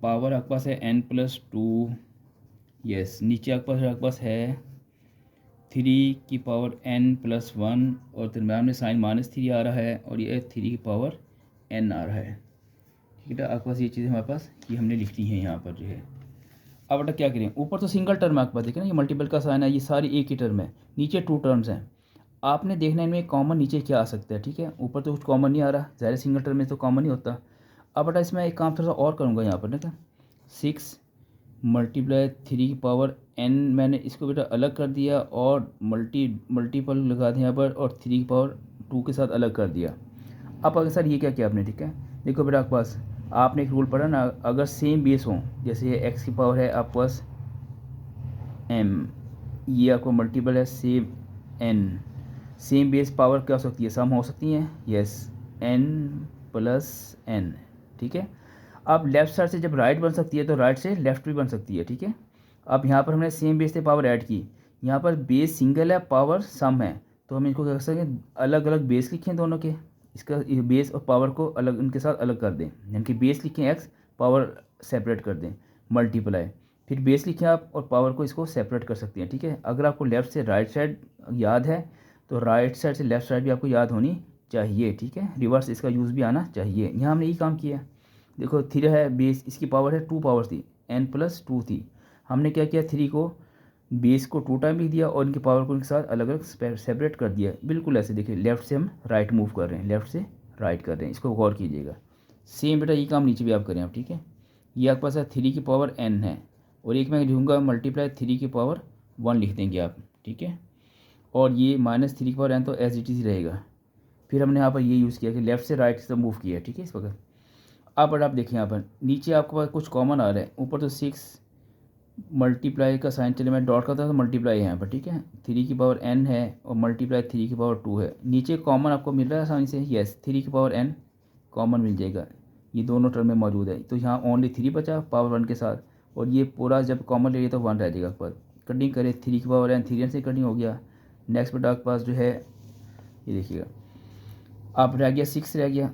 power आपके पास है n+2। यस, नीचे आपके पास है 3 की पावर n+1 और दरम्यान में साइन -3 आ रहा है और ये 3 की पावर n आ रहा है। ठीक है, आपके पास ये चीज़ें हमारे पास ये हमने लिखनी है यहाँ पर जो है। अब बेटा क्या करें, ऊपर तो सिंगल टर्म है आपके पास, देखिए ना ये मल्टीपल का साइन है, ये सारी एक ही टर्म है। नीचे 2 टर्म्स हैं, आपने देखना है इनमें कॉमन नीचे क्या आ सकता है। ठीक है, ऊपर तो कुछ कॉमन नहीं आ रहा, ज़ाहिर सिंगल टर्म में तो कॉमन नहीं होता। अब बेटा इसमें एक काम थोड़ा सा और करूँगा यहाँ पर ना, 6 × 3 की पावर n मैंने इसको बेटा अलग कर दिया और मल्टीपल लगा दिया यहाँ पर और 3 की पावर 2 के साथ अलग कर दिया। अब अगर सर ये क्या किया आपने, ठीक है देखो बेटा आपके पास आपने एक रूल पढ़ा ना, अगर सेम बेस हो, जैसे ये x की पावर है आपके पास m, ये आपको मल्टीपल है same n, same base power क्या हो सकती है, सम हो सकती हैं। Yes, n+n। ठीक है, अब लेफ़्ट साइड से जब राइट बन सकती है तो राइट से लेफ़्ट भी बन सकती है। ठीक है, अब यहाँ पर हमने सेम बेस से पावर ऐड की, यहाँ पर बेस सिंगल है पावर सम है, तो हम इनको क्या कर सकते हैं, अलग अलग बेस लिखें दोनों के, इसका बेस और पावर को अलग उनके साथ अलग कर दें, यानी कि बेस लिखें x, पावर सेपरेट कर दें मल्टीप्लाई, फिर बेस लिखें आप और पावर को इसको सेपरेट कर सकते हैं। ठीक है, अगर आपको लेफ़्ट से राइट साइड याद है तो राइट साइड से लेफ़्ट साइड भी आपको याद होनी चाहिए। ठीक है, रिवर्स इसका यूज़ भी आना चाहिए। यहाँ हमने ये काम किया, देखो 3 है बेस, इसकी पावर है 2 पावर थी, n+2 थी। हमने क्या किया, 3 को बेस को 2 टाइम लिख दिया और इनकी पावर को इनके साथ अलग अलग सेपरेट कर दिया। बिल्कुल ऐसे देखिए, लेफ़्ट से हम राइट मूव कर रहे हैं, लेफ़्ट से राइट कर रहे हैं, इसको गौर कीजिएगा। सेम बेटा ये काम नीचे भी आप करें आप। ठीक है, ये आपके पास है 3 की पावर n है और एक मैं लिखूँगा मल्टीप्लाई 3 की पावर 1 लिख देंगे आप। ठीक है, और ये -3 की पावर n तो एज इट इज़ रहेगा। फिर हमने यहाँ पर ये यूज़ किया कि लेफ़्ट से राइट से मूव किया। ठीक है, इस वक्त अब आप देखिए यहाँ पर नीचे आपके पास कुछ कॉमन आ रहा है, ऊपर तो 6 मल्टीप्लाई का साइन, चले मैं डॉट करता था तो मल्टीप्लाई है यहाँ पर। ठीक है, 3 की पावर n है और मल्टीप्लाई 3 की पावर 2 है, नीचे कॉमन आपको मिल रहा है आसानी से। यस, 3 की पावर n कॉमन मिल जाएगा, ये दोनों टर्म में मौजूद है, तो यहाँ ओनली 3 बचा पावर 1 के साथ, और ये पूरा जब कॉमन ले लिया तो 1 रह जाएगा आपके पास। कटिंग करें 3 की पावर n, 3n से कटिंग हो गया। नेक्स्ट बेटा आपके पास जो है ये देखिएगा, आप रह गया 6 रह गया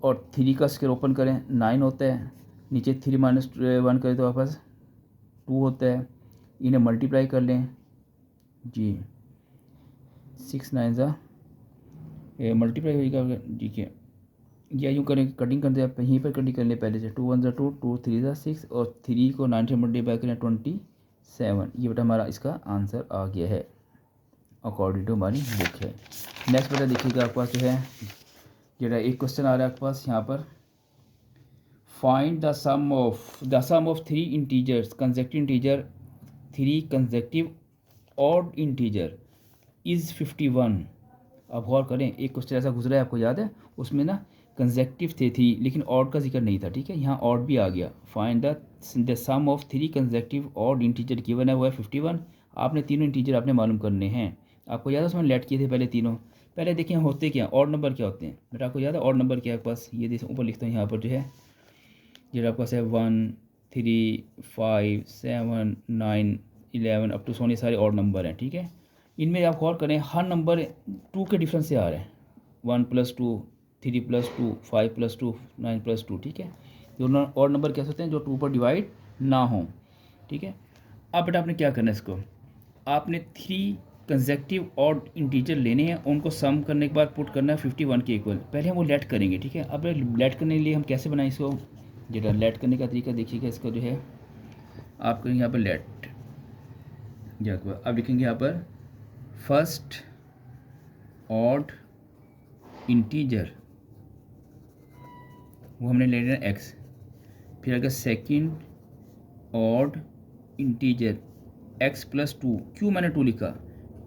और 3 का स्क्वायर ओपन करें 9 होता है, नीचे 3 - 1 करें तो आपके पास 2 होता है, इन्हें मल्टीप्लाई कर लें जी, 6 9 ज़ा मल्टीप्लाई होगा। ठीक है, या यूँ करें कटिंग करते हैं, यहीं पर कटिंग कर लें पहले से, 2 1 ज़ा 2, 2 3 ज़ा 6 और 3 को 9 से मल्टीप्लाई करें 27। ये बेटा हमारा इसका आंसर आ गया है अकॉर्डिंग टू हमारी बुक है। नेक्स्ट बेटा देखिएगा आपके पास जो है जरा एक क्वेश्चन आ रहा है आपके पास यहाँ पर, find the sum of 3 integers consecutive integer 3 consecutive odd integer is 51। अब गौर करें, एक क्वेश्चन ऐसा गुजरा है आपको याद है, उसमें ना कंसेक्टिव थी लेकिन ऑड का जिक्र नहीं था। ठीक है, यहाँ ऑड भी आ गया। Find the sum of 3 consecutive odd integer given है वो है 51। आपने तीनों इंटीजर आपने मालूम करने हैं। आपको याद है उसमें लेट किए थे पहले तीनों, पहले देखिए होते क्या, ऑड नंबर क्या होते हैं बेटा, आपको याद है ऑड नंबर क्या है आपके पास, ये देखो ऊपर लिखता हूँ यहाँ पर जो है, जो आपके पास है 1 3 5 7 9 11 अप टू सोने सारे ऑड नंबर हैं। ठीक है, इनमें आप गौर करें हर नंबर 2 के डिफरेंस से आ रहे हैं, 1+2 3+2 5+2 9+2। ठीक है, दोनों ऑड नंबर कैसे होते हैं, जो 2 पर डिवाइड ना हो। ठीक है, अब बेटा आपने क्या करना है, इसको आपने 3 कंसेक्टिव ऑड इंटीजर लेने हैं, उनको सम करने के बाद पुट करना है 51 के इक्वल। पहले हम वो लेट करेंगे। ठीक है, अब लेट करने के लिए हम कैसे बनाएं इसको, जरा लेट करने का तरीका देखिएगा। इसका जो है आप करेंगे यहाँ पर लेट, अब लिखेंगे यहाँ पर फर्स्ट ऑड इंटीजर, वो हमने ले लेना x, फिर अगर सेकंड ऑड इंटीजर x+2, क्यों मैंने 2 लिखा,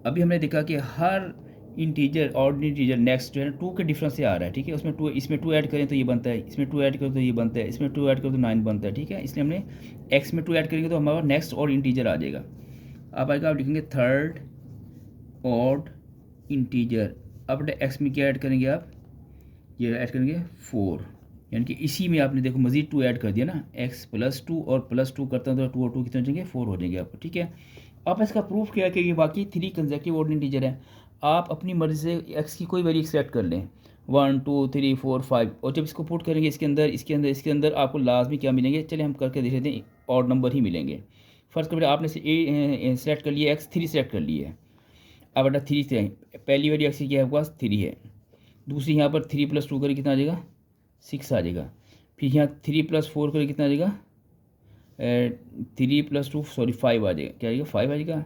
अभी हमने देखा कि हर इंटीजर ऑर्डिनरी इंटीजर नेक्स्ट जो है ना 2 के डिफरेंस से आ रहा है, ठीक है। उसमें 2, इसमें 2 ऐड करें तो ये बनता है, इसमें 2 ऐड करें तो ये बनता है, इसमें 2 ऐड करें तो 9 बनता है, ठीक है। इसलिए हमने एक्स में 2 ऐड करेंगे तो हमारा नेक्स्ट और इंटीजर आ जाएगा। अब आएगा, आप लिखेंगे थर्ड ऑड इंटीजर। अब एक्स में क्या ऐड करेंगे आप, ये ऐड करेंगे 4, यानी कि इसी में आपने देखो मज़ीद 2 ऐड कर दिया ना, x + 2 और +2 करता हूँ तो 2 और 2 कितने हो जाएंगे, 4 हो जाएंगे आपको, ठीक है। अब इसका प्रूफ क्या है कि ये वाकई 3 कंसेक्यूटिव ऑर्डिनरी इंटीजर है। आप अपनी मर्ज़ी से x की कोई वैल्यू एक्सपेक्ट कर लें, 1 2 3 4 5, और जब इसको पुट करेंगे इसके अंदर इसके अंदर इसके अंदर आपको लाजमी क्या मिलेंगे, चलिए हम करके देख लेते हैं, ऑड नंबर ही मिलेंगे। फर्स्ट करें, आपने सेलेक्ट कर लिया x, 3 सेलेक्ट कर लिया है। अब बेटा 3 से पहली वैल्यू x की क्या है, आपके पास 3 है। दूसरी यहाँ पर 3 + 2 करें कितना आ जाएगा, 6 आ जाएगा। फिर यहाँ 3 + 4 करें कितना आ जाएगा, 3 + 2 सॉरी 5 आ जाएगा, क्या आएगा 5 आ जाएगा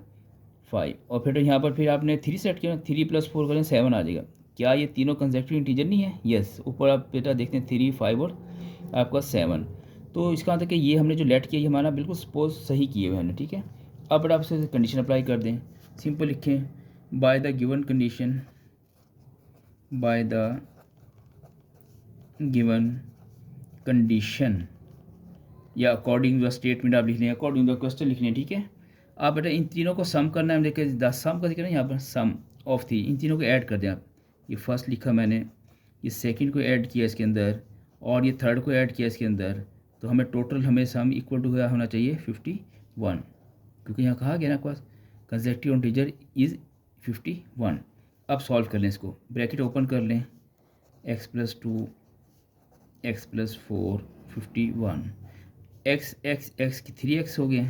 5। और फिर यहाँ पर फिर आपने 3 सेट किया, 3 + 4 करें 7 आ जाएगा। क्या ये तीनों कंसेक्यूटिव इंटीजर नहीं है, यस। ऊपर आप बेटा देखते हैं 3 5 और आपका 7, तो इसका मतलब कि ये हमने जो लेट किया ये हमारा बिल्कुल सपोज सही किए हुए हैं, ठीक है। अब बेटा आपसे कंडीशन अप्लाई कर दें, सिंपल लिखें, by the given condition, by the given condition, या अकॉर्डिंग द स्टेटमेंट आप लिख लें, अकॉर्डिंग द क्वेश्चन लिख लें, ठीक है। आप बेटा इन तीनों को सम करना है, हम देखिए 10 सम का दिक्कत है यहाँ पर, सम ऑफ 3, इन तीनों को ऐड कर दें आप। ये फर्स्ट लिखा मैंने, ये सेकंड को ऐड किया इसके अंदर, और ये थर्ड को ऐड किया इसके अंदर, तो हमें टोटल हमें सम इक्वल टू होना चाहिए 51, क्योंकि यहाँ कहा गया ना आपके पास कंसेक्यूटिव इंटीजर इज़ 51। अब सॉल्व कर लें इसको, ब्रैकेट ओपन कर लें, x + 2 x + 4 51, x की 3x हो गए,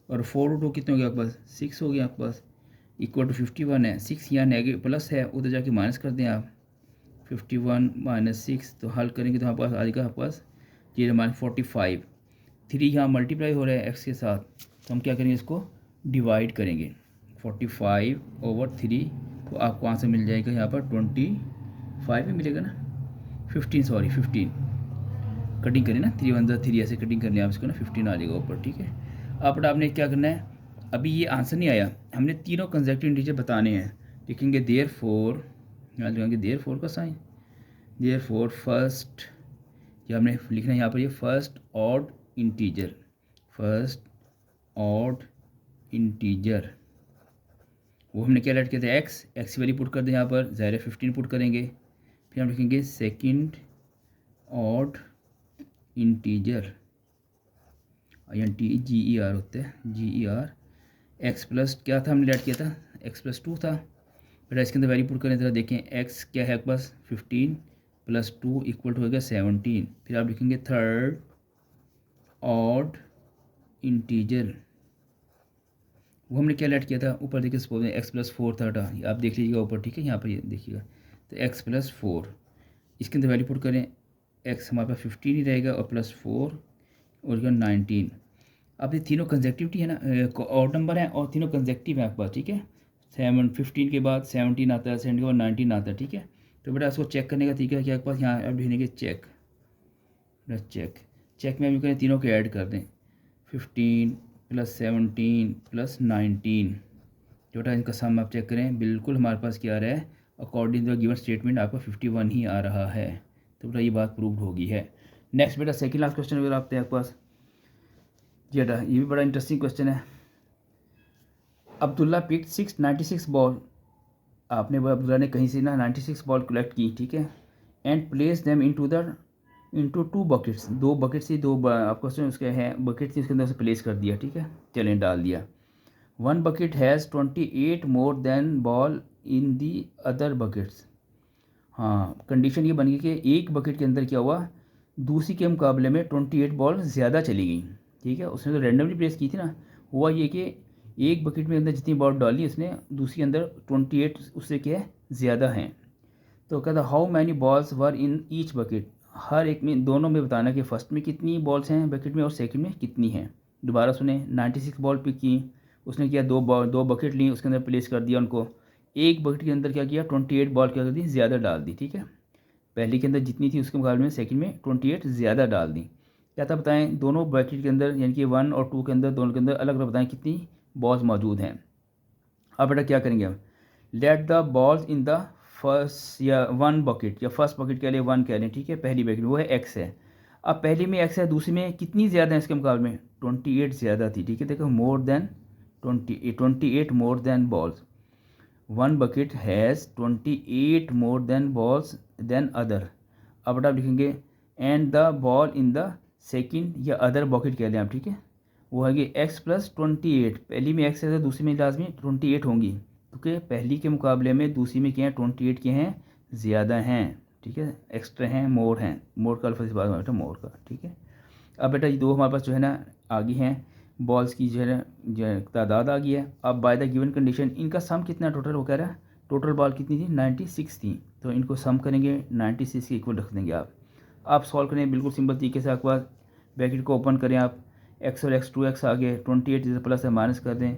और 4 2 कितने हो गया आपके पास, 6 हो गया आपके पास, इक्वल टू 51 है। 6 यहाँ नेगेटिव प्लस है, उधर जाके माइनस कर दें आप, 51 - 6, तो हल करेंगे तो हमारे पास आ जाएगा आपके पास ये हमारे 45। 3 यहाँ मल्टीप्लाई हो रहा है x के साथ, तो हम क्या करेंगे, इसको डिवाइड करेंगे, 45/3 तो आपको आंसर मिल जाएगा यहाँ पर 25 ही मिलेगा ना, 15 कटिंग करें ना, 3 1 3 ऐसे कटिंग करनी है आप इसको ना, 15 आ जाएगा ऊपर, ठीक है। अब आपने क्या करना है, अभी ये आंसर नहीं आया, हमने तीनों कंसेक्यूटिव इंटीजर बताने हैं। लिखेंगे देयरफॉर, यहाँ लिखेंगे देयरफॉर का साइन, देयरफॉर फर्स्ट, ये हमने लिखना है यहाँ पर, ये first odd integer, first odd integer, वो हमने क्या ऐड किया था, एक्स की वैल्यू पुट कर दें यहाँ पर, ज़ाहिर 15 पुट करेंगे। फिर हम लिखेंगे सेकंड ऑड इंटीजर, GER होता है, GER, x प्लस क्या था हमने ऐड किया था, x + 2 था। फिर इसके अंदर वैल्यू पुट करें, जरा देखें x क्या है आपके पास, 15 + 2 इक्वल टू हो गया 17। फिर आप लिखेंगे थर्ड ऑड इंटीजर, वो हमने क्या ऐड किया था, ऊपर देखिए सपोज x + 4 था, आप देख लीजिएगा ऊपर, ठीक है, यहाँ पर ये देखिएगा, तो x + 4, इसके अंदर वैल्यू पुट करें, x हमारे पास 15 ही रहेगा और +4 और 19। अब ये तीनों कंसेक्टिविटी है ना, ऑड नंबर है और तीनों कंसेक्टिव है आपके पास, ठीक है। 15 के बाद 17 आता है, 17 के बाद 19 आता है, ठीक है। तो बेटा इसको चेक करने का तरीका है क्या आपके पास, यहाँ अब लिखेंगे चेक, चेक में हम करें तीनों को ऐड कर दें, 15 + 17 + 19, जो बेटा इनका सम आप चेक करें, बिल्कुल हमारे पास क्या आ रहा है, अकॉर्डिंग टू गिवन स्टेटमेंट आपका 51 ही आ रहा है। तो बेटा ये बात प्रूव होगी है। नेक्स्ट बेटा सेकंड लास्ट क्वेश्चन अगर आपके पास, जी बेटा ये भी बड़ा इंटरेस्टिंग क्वेश्चन है। अब्दुल्ला पिक 96 बॉल, आपने अब्दुल्ला ने कहीं से ना 96 बॉल कलेक्ट की, ठीक है, and place them into 2 buckets, 2 bucket से 2 आपको उसके हैं बकेट थी, उसके अंदर से प्लेस कर दिया, ठीक है, चलें डाल दिया। 1 bucket has 28 more then ball in the other buckets. हाँ, कंडीशन ये बन गई कि एक बकेट के अंदर क्या हुआ, दूसरी के मुकाबले में 28 बॉल ज़्यादा चली गई, ठीक है। उसने तो रैंडमली प्लेस की थी ना, हुआ ये कि एक बकेट में अंदर जितनी बॉल डाली उसने, दूसरी अंदर 28 उससे क्या है ज़्यादा हैं। तो कहता how many balls were in each bucket, हर एक में दोनों में बताना कि फर्स्ट में कितनी बॉल्स हैं बकेट में और सेकंड में कितनी हैं। दोबारा सुने, 96 बॉल पिक की, उसने किया 2 बकेट ली, उसके अंदर प्लेस कर दिया उनको, एक बकेट के अंदर क्या किया 28 बॉल क्या कर दी, ज़्यादा डाल दी, ठीक है। पहले के अंदर जितनी थी उसके मुकाबले में सेकंड में 28 ज़्यादा डाल दी। क्या था बताएं, दोनों बकेट के अंदर यानी कि 1 और 2 के अंदर, दोनों के अंदर अलग अलग बताएं कितनी बॉल्स मौजूद हैं। अब बेटा क्या करेंगे, हम let the balls in the first या वन बकेट या फर्स्ट बकेट के लिए वन कह लें, ठीक है, पहली बकेट वो है एक्स है। अब पहली में एक्स है, दूसरी में कितनी ज़्यादा है इसके मुकाबले में 28 ज़्यादा थी, ठीक है। देखो more than 28 more than balls, one bucket has 28 more than balls than other. अब आप लिखेंगे and the ball in the second या अदर बकेट कह लें आप, ठीक है, वो है कि एक्स प्लस 28, पहली में एक्स है तो दूसरी में लाजमी 28 होंगी, क्योंकि पहली के मुकाबले में दूसरी में क्या है 28 के हैं ज़्यादा हैं, ठीक है, एक्स्ट्रा हैं, मोर का अल्फा से बाद बेटा मोर का, ठीक है। अब बेटा ये दो हमारे पास जो है ना आगे हैं, बॉल्स की जो है ना जो तादाद आ गई है। अब बाय द गिवन कंडीशन इनका सम कितना टोटल वो कह रहा है, टोटल बॉल कितनी थी 96 थी, तो इनको सम करेंगे 96 के इक्वल रख देंगे आप सॉल्व करें बिल्कुल सिंपल तरीके से। आपके पास ब्रैकेट को ओपन करें आप, एक्स और एक्स 2x आ गए, 28 जैसे प्लस है माइनस कर दें,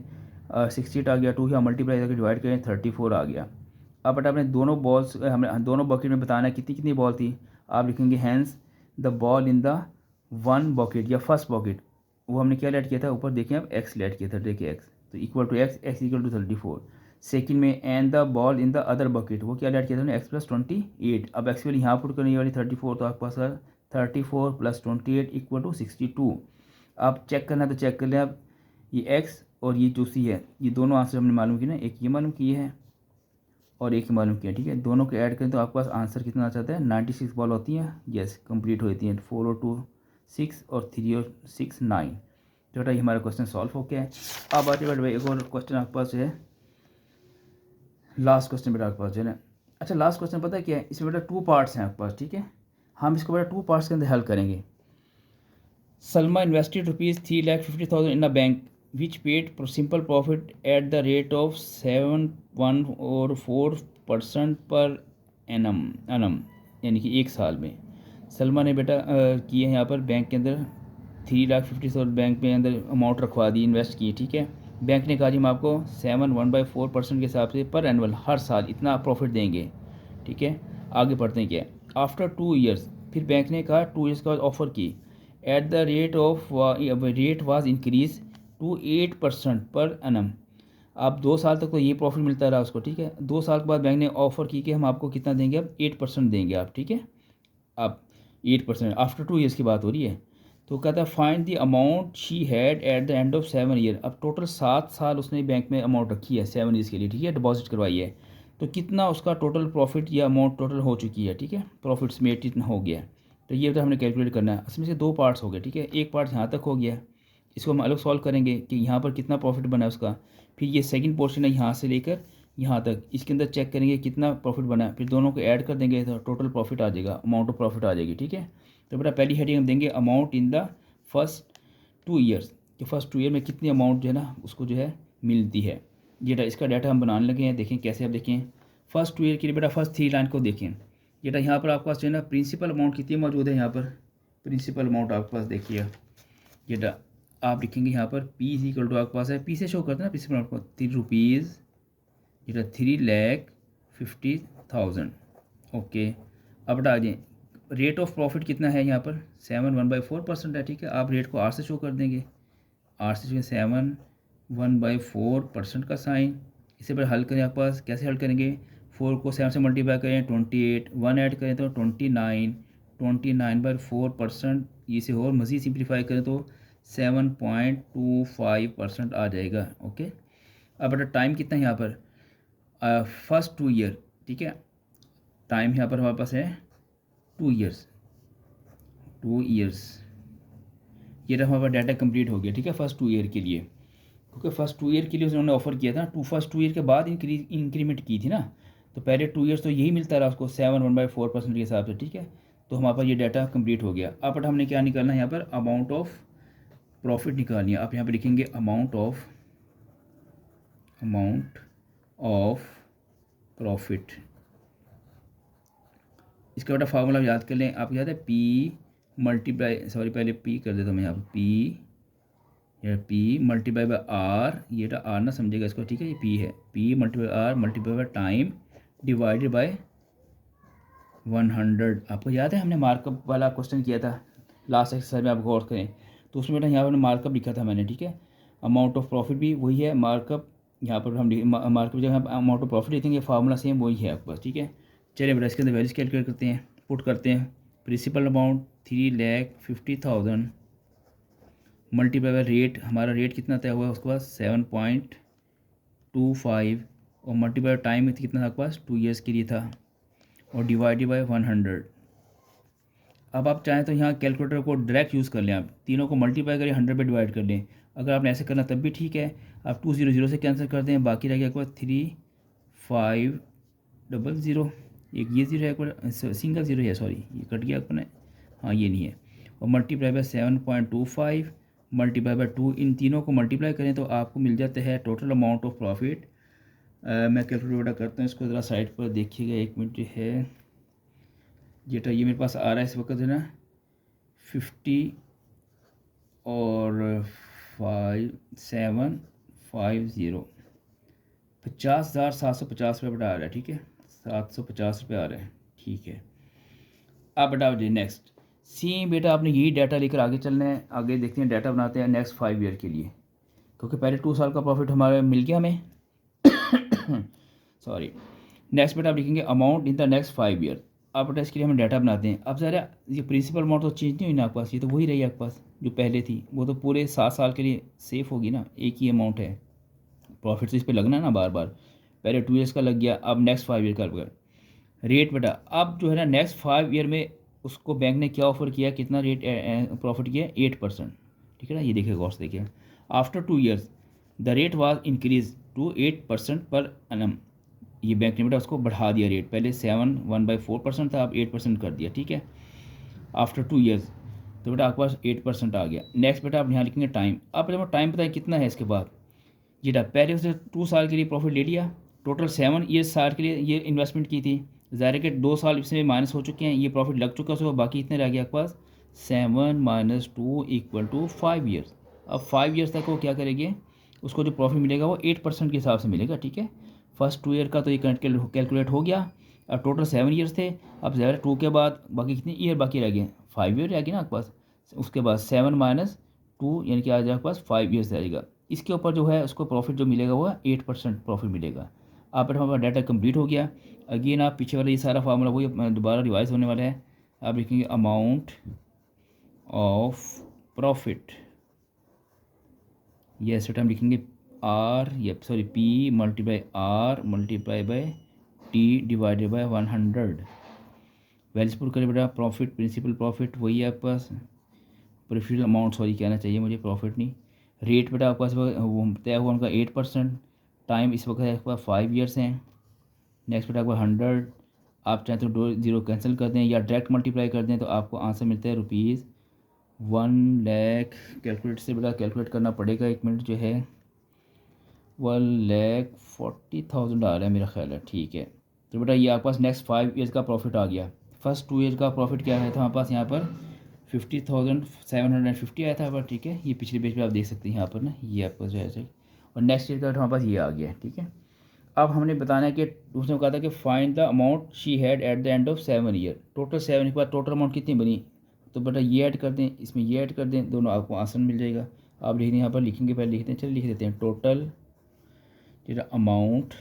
68 आ गया, 2 या मल्टीप्लाई करके डिवाइड करें 34 आ गया। अब बेटा अपने दोनों बॉल्स हमें दोनों बकेट में बताना है कितनी कितनी बॉल थी। आप लिखेंगे hence the ball in the one bucket या फर्स्ट बकेट, वो हमने क्या लेट किया था ऊपर देखें आप एक्स लेट किया था, देखिए एक्स तो equal to x equal to 34। Second में and the ball in the other bucket, वो क्या लेट किया था एक्स प्लस 28। अब एक्स वैल्यू यहाँ पुट करने वाली 34, तो आपके पास 34 प्लस 28 इक्वल टू 62। आप चेक करना तो चेक कर लें आप, ये एक्स और ये जो सी है ये दोनों आंसर हमने मालूम किए ना, एक ये मालूम किए हैं और एक ही मालूम किया, ठीक है। दोनों को ऐड करें तो आपके पास आंसर कितना आ जाता है 96 बॉल होती हैं, यस कंप्लीट होती हैं, 4 और 2 6 और 3 और 6 9। तो बेटा ये हमारा क्वेश्चन सॉल्व हो गया है। अब आते बेटा एक और क्वेश्चन आपके पास है, लास्ट क्वेश्चन बेटा आपके पास जो है ना। अच्छा लास्ट क्वेश्चन पता है क्या है, इसमें बेटा 2 पार्ट्स हैं आपके पास, ठीक है। हम इसको बेटा 2 पार्ट्स के अंदर हल करेंगे। Salma invested ₹3,50,000 in a bank which paid simple profit at the rate of 7.14% per annum यानी कि एक साल में। सलमा ने बेटा किए हैं यहाँ पर बैंक के अंदर 3,50,000 बैंक में अंदर अमाउंट रखवा दी, इन्वेस्ट किए, ठीक है। बैंक ने कहा जी हम आपको 7.14% के हिसाब से पर एनुअल हर साल इतना प्रॉफिट देंगे, ठीक है। आगे पढ़ते हैं क्या, आफ्टर 2 ईयर्स, फिर बैंक ने कहा 2 ईयर्स के बाद ऑफर की, at the rate was increase to 8% पर एनम। अब 2 साल तक तो ये प्रॉफिट मिलता रहा उसको, ठीक है। 2 साल के बाद बैंक ने ऑफर की कि हम आपको कितना देंगे, अब 8% देंगे आप, ठीक है। अब 8% आफ्टर 2 ईयर्स की बात हो रही है। तो कहता है find the amount she had at the end of 7 year. अब टोटल 7 साल उसने बैंक में अमाउंट रखी है 7 ईयर्स के लिए, ठीक है, डिपॉजिट करवाई है। तो कितना उसका टोटल प्रॉफिट या अमाउंट टोटल हो चुकी है, ठीक है, प्रॉफिट्स में कितना हो गया है। तो ये तो हमने कैलकुलेट करना है। इसमें से 2 पार्ट्स हो गए, ठीक है। एक पार्ट यहाँ तक हो गया, इसको हम अलग सॉल्व करेंगे कि यहाँ पर कितना प्रॉफिट बना है उसका। फिर ये सेकंड पोर्शन है यहाँ से लेकर यहाँ तक, इसके अंदर चेक करेंगे कितना प्रॉफिट बना है, फिर दोनों को ऐड कर देंगे तो टोटल प्रॉफिट आ जाएगा, अमाउंट ऑफ प्रॉफिट आ जाएगी, ठीक है। तो बेटा पहली हेडिंग हम देंगे amount in the first 2 years, कि फर्स्ट 2 ईयर में कितनी अमाउंट जो है ना उसको जो है मिलती है। ये इसका डाटा हम बनाने लगे हैं, देखें कैसे। आप देखें फर्स्ट 2 ईयर के लिए बेटा फर्स्ट 3 लाइन को देखें। बेटा यहाँ पर आपके पास जो है ना प्रिंसिपल अमाउंट कितनी मौजूद है, यहाँ पर प्रिंसिपल अमाउंट आपके पास देखिए बेटा आप लिखेंगे यहाँ पर P इज इक्वल टू आपके पास है, P से शो करते हैं ना प्रिंसिपल अमाउंट को, ₹3 बेटा 3,50,000, ओके। अब बेटा आ जाए रेट ऑफ प्रॉफिट कितना है यहाँ पर 7/4% है, ठीक है। आप रेट को R से शो कर देंगे, R से 7/4% का साइन। इसे पर हल करें आपके पास कैसे हल करेंगे, 4 को 7 से मल्टीप्लाई करें 28, 1 ऐड करें तो 29, 29/4%, इसे और मज़ीद सिंप्लीफाई करें तो 7.25% आ जाएगा, ओके। अब बेटा टाइम कितना है यहाँ पर फर्स्ट 2 ईयर, ठीक है। टाइम यहाँ पर हमारे पास है 2 ईयर्स, 2 ईयर्स। ये रहा हमारा डाटा कंप्लीट हो गया, ठीक है, फर्स्ट 2 ईयर के लिए, क्योंकि फर्स्ट 2 ईयर के लिए उन्होंने ऑफर किया था, फर्स्ट 2 ईयर के बाद इंक्रीमेंट की थी ना, तो पहले 2 ईयर्स तो यही मिलता रहा उसको 7/4% के हिसाब से, ठीक है। तो हमारे पास ये डाटा कंप्लीट हो गया। अब हमने क्या निकालना है यहाँ पर, अमाउंट ऑफ प्रॉफिट निकालनी है। आप यहाँ पर लिखेंगे अमाउंट ऑफ प्रॉफिट। इसका बेटा फार्मूला याद कर लें आप, याद है P मल्टीप्लाई, सॉरी पहले P कर देता हूँ मैं यहाँ पर, P मल्टीप्लाई बाय R, ये R ना समझेगा इसको, ठीक है, ये P है, P multiply R multiply by time divided by 100। आपको याद है हमने मार्कअप वाला क्वेश्चन किया था लास्ट एक्सरसाइज में, आप गौर करें तो उसमें बेटा यहाँ पर मार्कअप लिखा था मैंने, ठीक है। अमाउंट ऑफ प्रॉफिट भी वही है, मार्कअप यहाँ पर हम मार्केट में जब अमाउंट ऑफ प्रॉफिट लिखेंगे फार्मूला सेम वही है आपके पास, ठीक है। चलिए बेटा इसके अंदर वैल्यूज कैलकुलेट करते हैं, पुट करते हैं। Principal amount 3,50,000 multiply by rate, हमारा रेट कितना तय हुआ है उसके पास 7.25 और मल्टीप्लाई टाइम में कितना था आपके पास 2 ईयर्स के लिए था और डिवाइडेड बाय 100। अब आप चाहें तो यहाँ कैलकुलेटर को डायरेक्ट यूज़ कर लें, आप तीनों को मल्टीप्लाई करें 100 पे डिवाइड कर लें। अगर आपने ऐसे करना तब भी ठीक है, आप 200 से कैंसिल कर दें, बाकी रह गया आपके पास 3,500। एक ये जीरो है, एक सिंगल जीरो है, सॉरी ये कट गया अपने, हाँ ये नहीं है। और मल्टीप्लाई बाय 7.25 मल्टीप्लाई बाय 2, इन तीनों को मल्टीप्लाई करें तो आपको मिल जाता है टोटल अमाउंट ऑफ प्रॉफिट। मैं कैलकुलेट करता हूँ इसको, ज़रा साइड पर देखिएगा, एक मिनट जो है जेटा ये मेरे पास आ रहा है इस वक्त है ना 50 और 5750 50,750 रुपये बेटा आ रहा है, ठीक है 750 रुपये आ रहा है, ठीक है। अब बेटा जी नेक्स्ट सी बेटा आपने यही डाटा लेकर आगे चलना है, आगे देखते हैं डाटा बनाते हैं नेक्स्ट 5 ईयर के लिए, क्योंकि पहले 2 साल का प्रॉफिट हमारे मिल गया हमें सॉरी। नेक्स्ट बेटा आप लिखेंगे amount in the next 5 year. अब बेटा इसके लिए हम डाटा बनाते हैं। अब ज़रा ये प्रिंसिपल अमाउंट तो चेंज नहीं हुई ना आपके पास, ये तो वही रही आपके पास जो पहले थी, वो तो पूरे 7 साल के लिए सेफ होगी ना, एक ही अमाउंट है, प्रॉफिट तो इस पर लगना है ना बार बार, पहले 2 ईयर्स का लग गया, अब नेक्स्ट 5 ईयर का लग गया। रेट बेटा अब जो है ना नेक्स्ट 5 ईयर में उसको बैंक ने क्या ऑफर किया, कितना रेट प्रॉफिट किया 8%, ठीक है ना, ये देखिए गौर से देखिए। After 2 years the rate was increase to 8% पर एनम, ये बैंक ने बेटा उसको बढ़ा दिया रेट, पहले 7.1/4% था, अब 8% कर दिया, ठीक है। आफ्टर 2 ईयर्स तो बेटा आपके पास 8% आ गया। नेक्स्ट बेटा आप यहाँ लिखेंगे टाइम, अब जब टाइम बताइए कितना है इसके बाद, जी पहले उसने 2 साल के लिए प्रॉफिट ले लिया, टोटल 7 ईयर्स साल के लिए ये इन्वेस्टमेंट की थी, ज़ाहिर है कि 2 साल इसमें माइनस हो चुके हैं, ये प्रॉफिट लग चुका है उसको, बाकी इतने रह गया आपके पास 7 - 2 = 5 ईयर्स। अब 5 ईयर्स तक वो क्या करेंगे, उसको जो प्रॉफिट मिलेगा वो 8% के हिसाब से मिलेगा, ठीक है। फर्स्ट 2 ईयर का तो ये कैलकुलेट हो गया, अब टोटल 7 ईयर्स थे, अब ज़ाहिर 2 के बाद बाकी कितने ईयर बाकी रह गए, 5 ईयर रह गए ना आपके पास, उसके बाद 7 - 2 यानी कि आ जाएगा आपके पास 5 ईयर्स रहेगा। इसके ऊपर जो है उसको प्रॉफिट जो मिलेगा वो 8% प्रॉफिट मिलेगा। आप हमारा डाटा कंप्लीट हो गया। अगेन आप पीछे वाला ये सारा फार्मूला वही दोबारा रिवाइज होने वाला है। आप लिखेंगे अमाउंट ऑफ प्रॉफिट, यस बेटा हम लिखेंगे आर या sorry P multiply R multiply by T divided by 100। Values put करें बेटा, प्रॉफिट प्रिंसिपल प्रॉफिट वही है आपके पास, प्रिफिल अमाउंट सॉरी कहना चाहिए मुझे, प्रॉफिट नहीं। रेट बेटा आपके पास तय हुआ उनका 8%, टाइम इस वक्त है आपके पास 5 ईयर्स हैं। नेक्स्ट बेटा आपको 100, आप चाहें तो 2 जीरो कैंसिल कर दें या डायरेक्ट मल्टीप्लाई कर दें तो आपको आंसर मिलता है ₹1,00,000। कैलकुलेट से बेटा कैलकुलेट करना पड़ेगा, 1 मिनट जो है 1,40,000 आ रहा है मेरा ख्याल है, ठीक है। तो बेटा ये आपके पास नेक्स्ट 5 ईयर्स का प्रॉफिट आ गया। फर्स्ट 2 ईयर का प्रॉफिट क्या आया था हमारे पास यहाँ पर 50,750 आया था पर, ठीक है, ये पिछले पेज पे आप देख सकते हैं यहाँ पर ना, ये आपका जो है और नेक्स्ट ईयर का हमारे पास ये आ गया, ठीक है। अब हमने बताना है कि उसने कहा था कि find the amount she had at the end of 7 year, total 7 के बाद टोटल अमाउंट कितनी बनी, तो बेटा ये ऐड कर दें, इसमें ये ऐड कर दें, दोनों आपको आंसर मिल जाएगा। आप लिख दें, यहाँ पर लिखेंगे, पहले लिखते हैं, चलिए लिख देते हैं टोटल जेटा अमाउंट,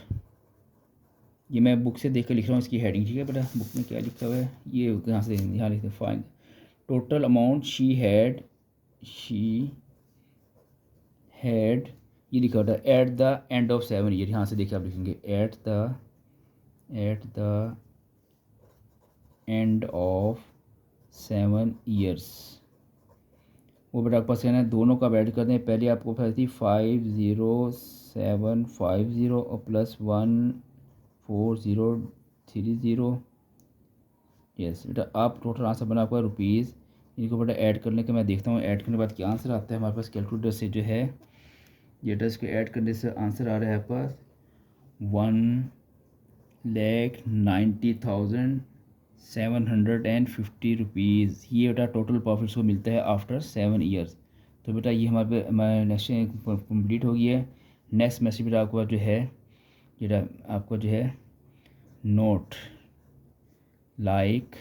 ये मैं बुक से देख कर लिख रहा हूँ इसकी हेडिंग, ठीक है बेटा, बुक में क्या लिखा हुआ है ये यहाँ से यहाँ लिखते हैं, find total amount she had ये लिखा होता है at the end of 7 year, यहाँ से देखिए आप लिखेंगे at the end of 7 years. वो बेटा आपके पास है ना, दोनों का ऐड कर दें, पहले आपको पास थी 5,0750 और प्लस 1,4030। यस बेटा आप टोटल आंसर बना आपका रुपीज़, इनको बेटा ऐड करने के मैं देखता हूँ ऐड करने के बाद क्या आंसर आता है हमारे पास कैलकुलेटर से जो है, ये बेटा इसको ऐड करने से आंसर आ रहा है आपके पास 1,90,750 रुपीज़। ये बेटा टोटल प्रॉफिट्स को मिलता है आफ्टर 7 ईयर्स। तो बेटा ये हमारे नेक्स्ट कंप्लीट हो गई है। नेक्स्ट मैसेज बेटा आपको जो है जेटा आपको जो है नोट लाइक,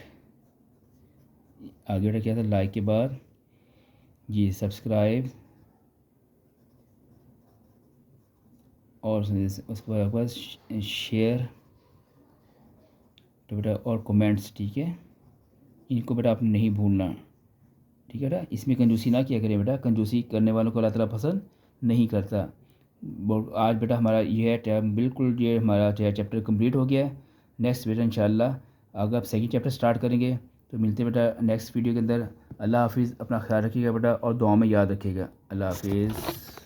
आगे बेटा क्या था लाइक के बाद जी सब्सक्राइब और उसके बाद शेयर तो बेटा और कमेंट्स, ठीक है, इनको बेटा आपने नहीं भूलना, ठीक है बेटा। इसमें कंजूसी ना किया करें बेटा, कंजूसी करने वालों को अल्लाह ताला पसंद नहीं करता। आज बेटा हमारा ये है टाइम बिल्कुल, ये हमारा चैप्टर कंप्लीट हो गया है। नेक्स्ट बेटा इंशाल्लाह अगर आप सेकंड चैप्टर स्टार्ट करेंगे तो मिलते हैं बेटा नेक्स्ट वीडियो के अंदर। अल्लाह हाफिज़, अपना ख्याल रखिएगा बेटा और दुआ में याद रखिएगा। अल्लाह हाफिज़।